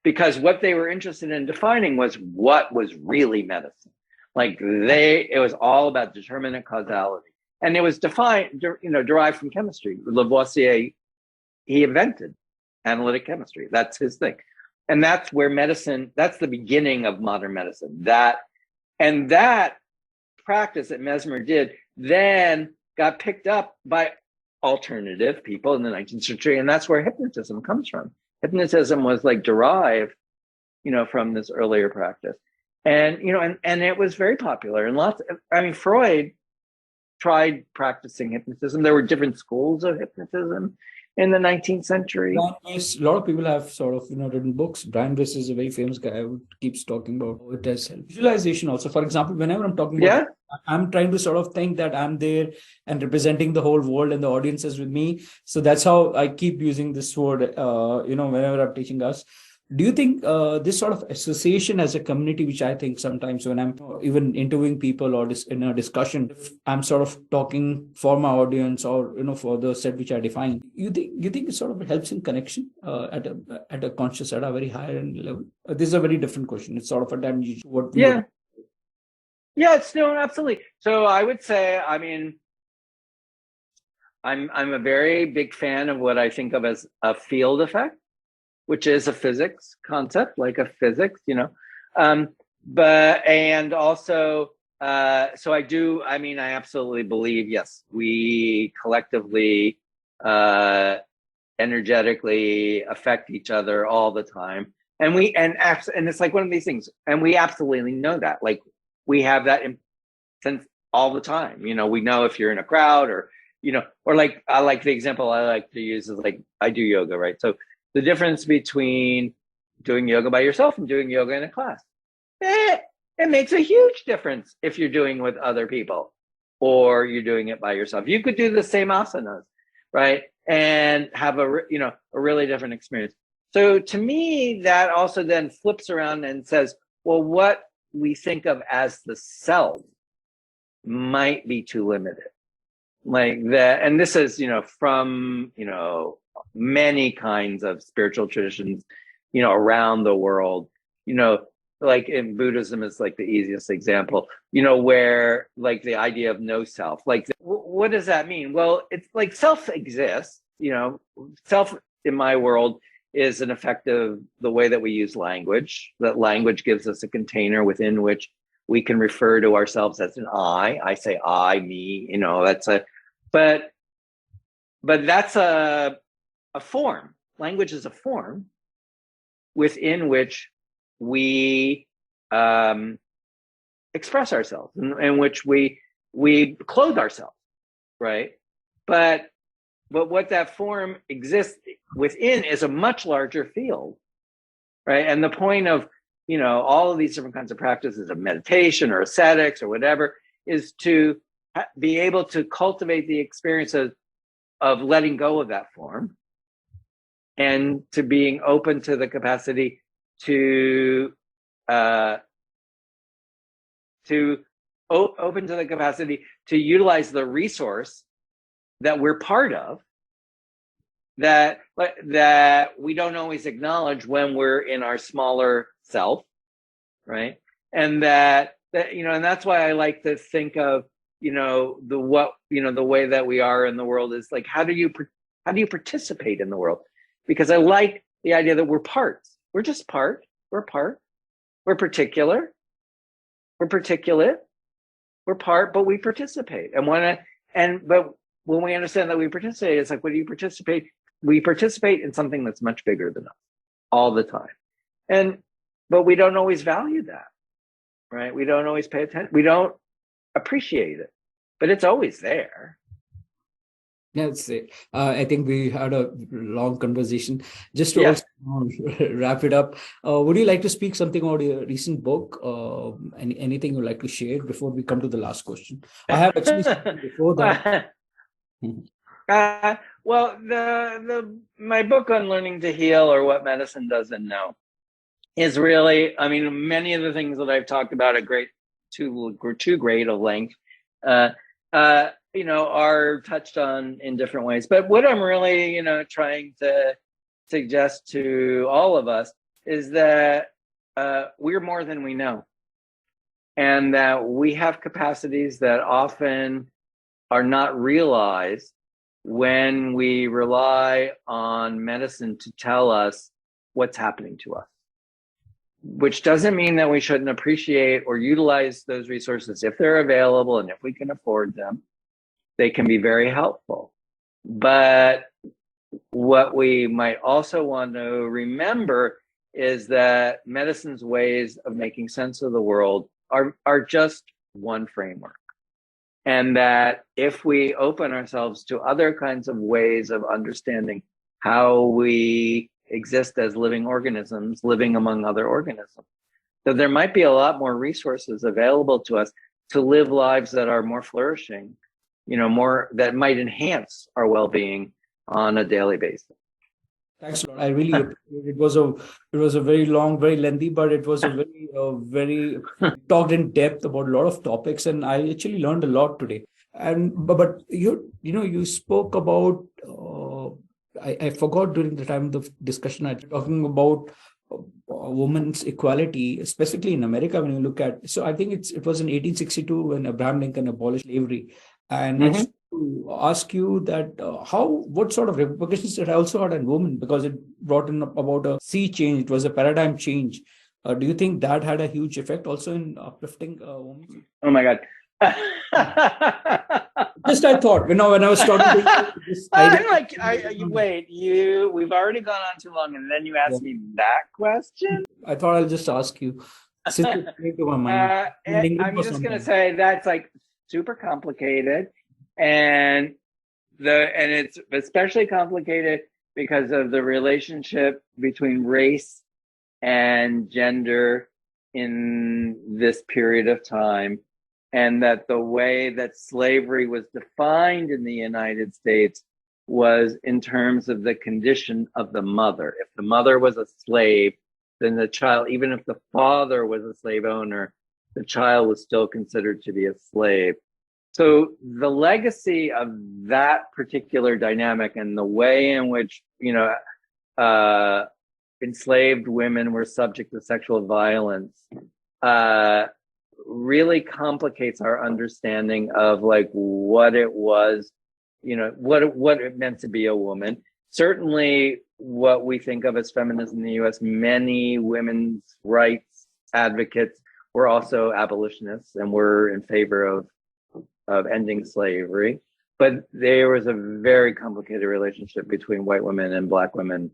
Speaker 2: because what they were interested in defining was what was really medicine. Like it was all about determinate causality. And it was derived from chemistry. Lavoisier, he invented analytic chemistry. That's his thing. And that's where medicine, that's the beginning of modern medicine. That practice that Mesmer did then got picked up by alternative people in the 19th century. And that's where hypnotism comes from. Hypnotism was like derived, from this earlier practice. And, and it was very popular. And Freud tried practicing hypnotism. There were different schools of hypnotism in the 19th century.
Speaker 1: A lot of people have sort of, written books. Brian Weiss is a very famous guy who keeps talking about it as visualization also. For example, whenever I'm talking about I'm trying to sort of think that I'm there and representing the whole world and the audience is with me. So that's how I keep using this word, whenever I'm teaching us. Do you think this sort of association as a community, which I think sometimes when I'm even interviewing people or in a discussion, if I'm sort of talking for my audience or, for the set which I define, you think it sort of helps in connection at a conscious, at a very higher level? This is a very different question. It's sort of a damn what we
Speaker 2: absolutely. So I would say, I'm a very big fan of what I think of as a field effect, which is a physics concept, like a physics, so I absolutely believe, yes, we collectively, energetically affect each other all the time. And it's like one of these things, and we absolutely know that, like we have that sense all the time. We know if you're in a crowd or like, I like the example I like to use is like, I do yoga, right? So the difference between doing yoga by yourself and doing yoga in a class, it makes a huge difference if you're doing it with other people or you're doing it by yourself. You could do the same asanas, right? And have a really different experience. So to me, that also then flips around and says, well, what we think of as the self might be too limited. Like that, and this is, from, many kinds of spiritual traditions, around the world, like in Buddhism is like the easiest example, where like the idea of no self, like what does that mean? Well, it's like self exists, self in my world is an effect of the way that we use language. That language gives us a container within which we can refer to ourselves as an I say I, me, but that's a form. Language is a form within which we express ourselves, in which we clothe ourselves, right? But what that form exists within is a much larger field, right? And the point of all of these different kinds of practices of meditation or ascetics or whatever is to be able to cultivate the experience of letting go of that form, and to being open to the capacity to open to the capacity to utilize the resource that we're part of, that we don't always acknowledge when we're in our smaller self, right? And that and that's why I like to think of the way that we are in the world is like, how do you participate in the world? Because I like the idea that we're parts. We're just part. We're part. We're particular. We're particulate. We're part, but we participate. But when we understand that we participate, it's like, what do you participate? We participate in something that's much bigger than us all the time. But we don't always value that, right? We don't always pay attention. We don't appreciate it, but it's always there.
Speaker 1: That's it. I think we had a long conversation. Just to also wrap it up, would you like to speak something about your recent book? Anything you'd like to share before we come to the last question? I have actually spoken before that.
Speaker 2: Well, my book on learning to heal, or what medicine doesn't know, is really, many of the things that I've talked about at too great a length, are touched on in different ways. But what I'm really, trying to suggest to all of us is that we're more than we know, and that we have capacities that often are not realized when we rely on medicine to tell us what's happening to us. Which doesn't mean that we shouldn't appreciate or utilize those resources if they're available and if we can afford them. They can be very helpful. But what we might also want to remember is that medicine's ways of making sense of the world are just one framework. And that if we open ourselves to other kinds of ways of understanding how we exist as living organisms, living among other organisms, that there might be a lot more resources available to us to live lives that are more flourishing, more that might enhance our well-being on a daily basis.
Speaker 1: Thanks a lot. I really appreciate it. It was a very long, very lengthy, but it was a very talked in depth about a lot of topics, and I actually learned a lot today. And but you spoke about I forgot during the time of the discussion, I was talking about women's equality, specifically in America. When you look at, so I think it was in 1862 when Abraham Lincoln abolished slavery, and I just to ask you that what sort of repercussions it also had on women, because it brought in about a sea change. It was a paradigm change. Do you think that had a huge effect also in uplifting women?
Speaker 2: Oh my God.
Speaker 1: Just I thought, when I was talking to this
Speaker 2: we've already gone on too long, and then you asked me that question.
Speaker 1: I thought I'll just ask you, since it came to my mind.
Speaker 2: I'm just going to say that's like super complicated, and it's especially complicated because of the relationship between race and gender in this period of time, and that the way that slavery was defined in the United States was in terms of the condition of the mother. If the mother was a slave, then the child, even if the father was a slave owner, the child was still considered to be a slave. So the legacy of that particular dynamic and the way in which, enslaved women were subject to sexual violence really complicates our understanding of like what it was, what it meant to be a woman. Certainly what we think of as feminism in the US, many women's rights advocates were also abolitionists and were in favor of ending slavery. But there was a very complicated relationship between white women and Black women,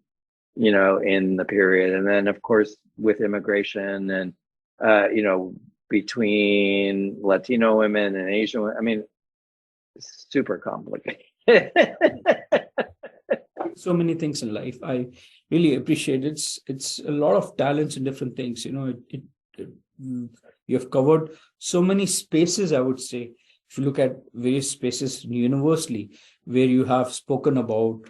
Speaker 2: in the period. And then, of course, with immigration and, between Latino women and Asian women, super complicated.
Speaker 1: So many things in life. I really appreciate it. It's a lot of talents in different things. You have covered so many spaces, I would say. if you look at various spaces universally where you have spoken about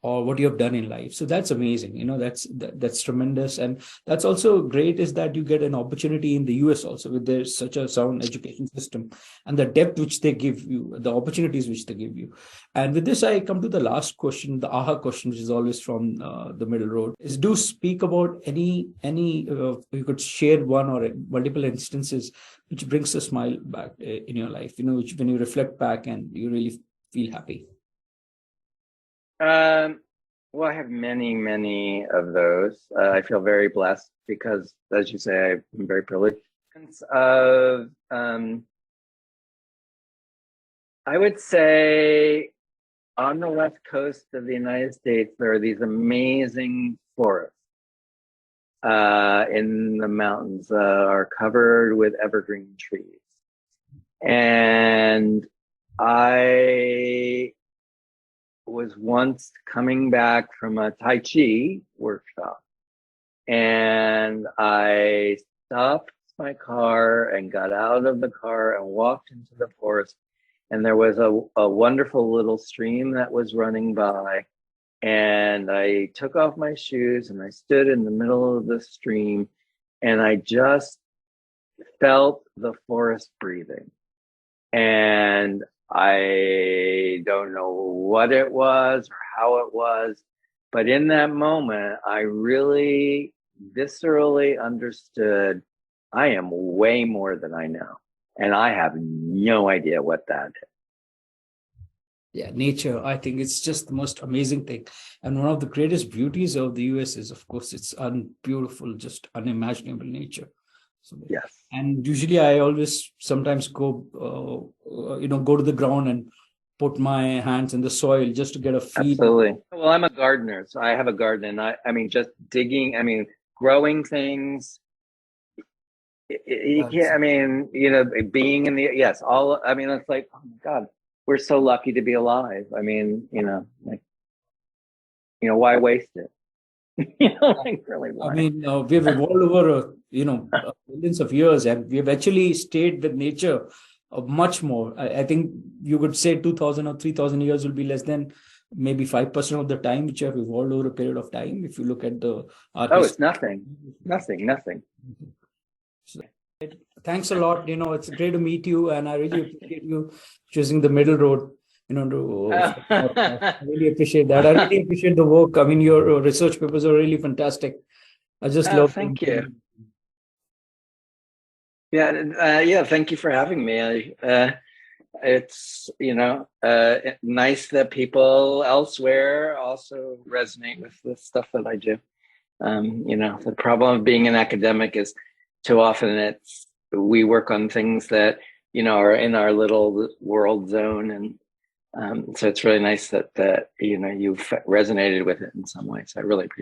Speaker 1: or what you have done in life. So that's amazing. That's tremendous. And that's also great is that you get an opportunity in the US also with there's such a sound education system and the depth which they give you, the opportunities which they give you. And with this, I come to the last question, the aha question, which is always from the middle road, is do speak about any you could share one or multiple instances which brings a smile back in your life, which when you reflect back and you really feel happy.
Speaker 2: Well, I have many, many of those. I feel very blessed because, as you say, I'm very privileged. I would say on the west coast of the United States, there are these amazing forests in the mountains are covered with evergreen trees. And I was once coming back from a Tai Chi workshop, and I stopped my car and got out of the car and walked into the forest, and there was a wonderful little stream that was running by, and I took off my shoes and I stood in the middle of the stream, and I just felt the forest breathing. And I don't know what it was or how it was, but in that moment, I really viscerally understood I am way more than I know. And I have no idea what that is.
Speaker 1: Yeah, nature, I think it's just the most amazing thing. And one of the greatest beauties of the US is, of course, it's beautiful, just unimaginable nature. So,
Speaker 2: yes.
Speaker 1: And usually I always sometimes go to the ground and put my hands in the soil just to get a feel.
Speaker 2: Absolutely. Well, I'm a gardener, so I have a garden. And I mean, just digging, growing things. You can't, being in the, yes, it's like, oh my God, we're so lucky to be alive. Why waste it? Really why?
Speaker 1: We've evolved over, millions of years, and we've actually stayed with nature much more. I think you could say 2,000 or 3,000 years will be less than maybe 5% of the time which have evolved over a period of time. If you look at
Speaker 2: it's nothing.
Speaker 1: So, thanks a lot. It's great to meet you, and I really appreciate you choosing the middle road. I really appreciate that. I really appreciate the work. Your research papers are really fantastic. I just love.
Speaker 2: Thank you. Yeah, thank you for having me. It's nice that people elsewhere also resonate with the stuff that I do. The problem of being an academic is too often we work on things that are in our little world zone, and so it's really nice that you've resonated with it in some ways. I really appreciate it.